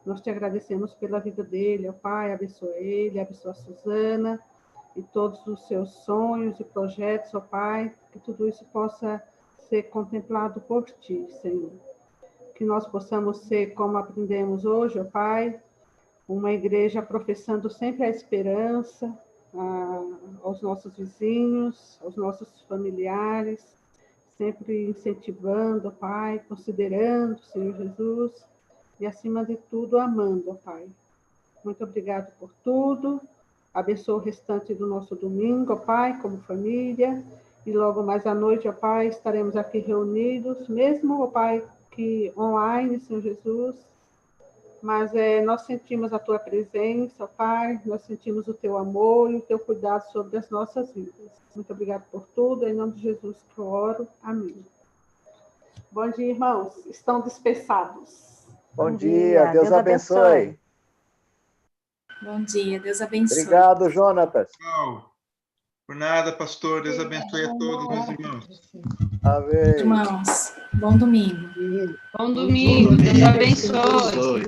Nós Te agradecemos pela vida dele, ó Pai, abençoa ele, abençoa a Suzana e todos os seus sonhos e projetos, ó Pai, que tudo isso possa ser contemplado por Ti, Senhor. Que nós possamos ser, como aprendemos hoje, ó Pai, uma igreja professando sempre a esperança aos nossos vizinhos, aos nossos familiares, sempre incentivando, ó Pai, considerando, Senhor Jesus, e acima de tudo, amando, ó Pai. Muito obrigado por tudo. Abençoa o restante do nosso domingo, ó Pai, como família. E logo mais à noite, ó Pai, estaremos aqui reunidos, mesmo, ó Pai, que online, Senhor Jesus, mas nós sentimos a Tua presença, ó Pai, nós sentimos o Teu amor e o Teu cuidado sobre as nossas vidas. Muito obrigado por tudo, em nome de Jesus que eu oro. Amém. Bom dia, irmãos. Estão dispensados. Bom dia, Deus abençoe. Bom dia, Deus abençoe. Obrigado, Jonatas. Tchau. Por nada, pastor. Deus abençoe a todos, meus irmãos. Amém. Irmãos, bom domingo. Bom domingo, Deus abençoe.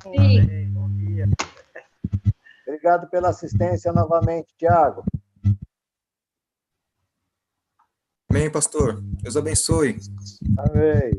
Amém. Bom dia. Obrigado pela assistência novamente, Tiago. Amém, pastor. Deus abençoe. Amém.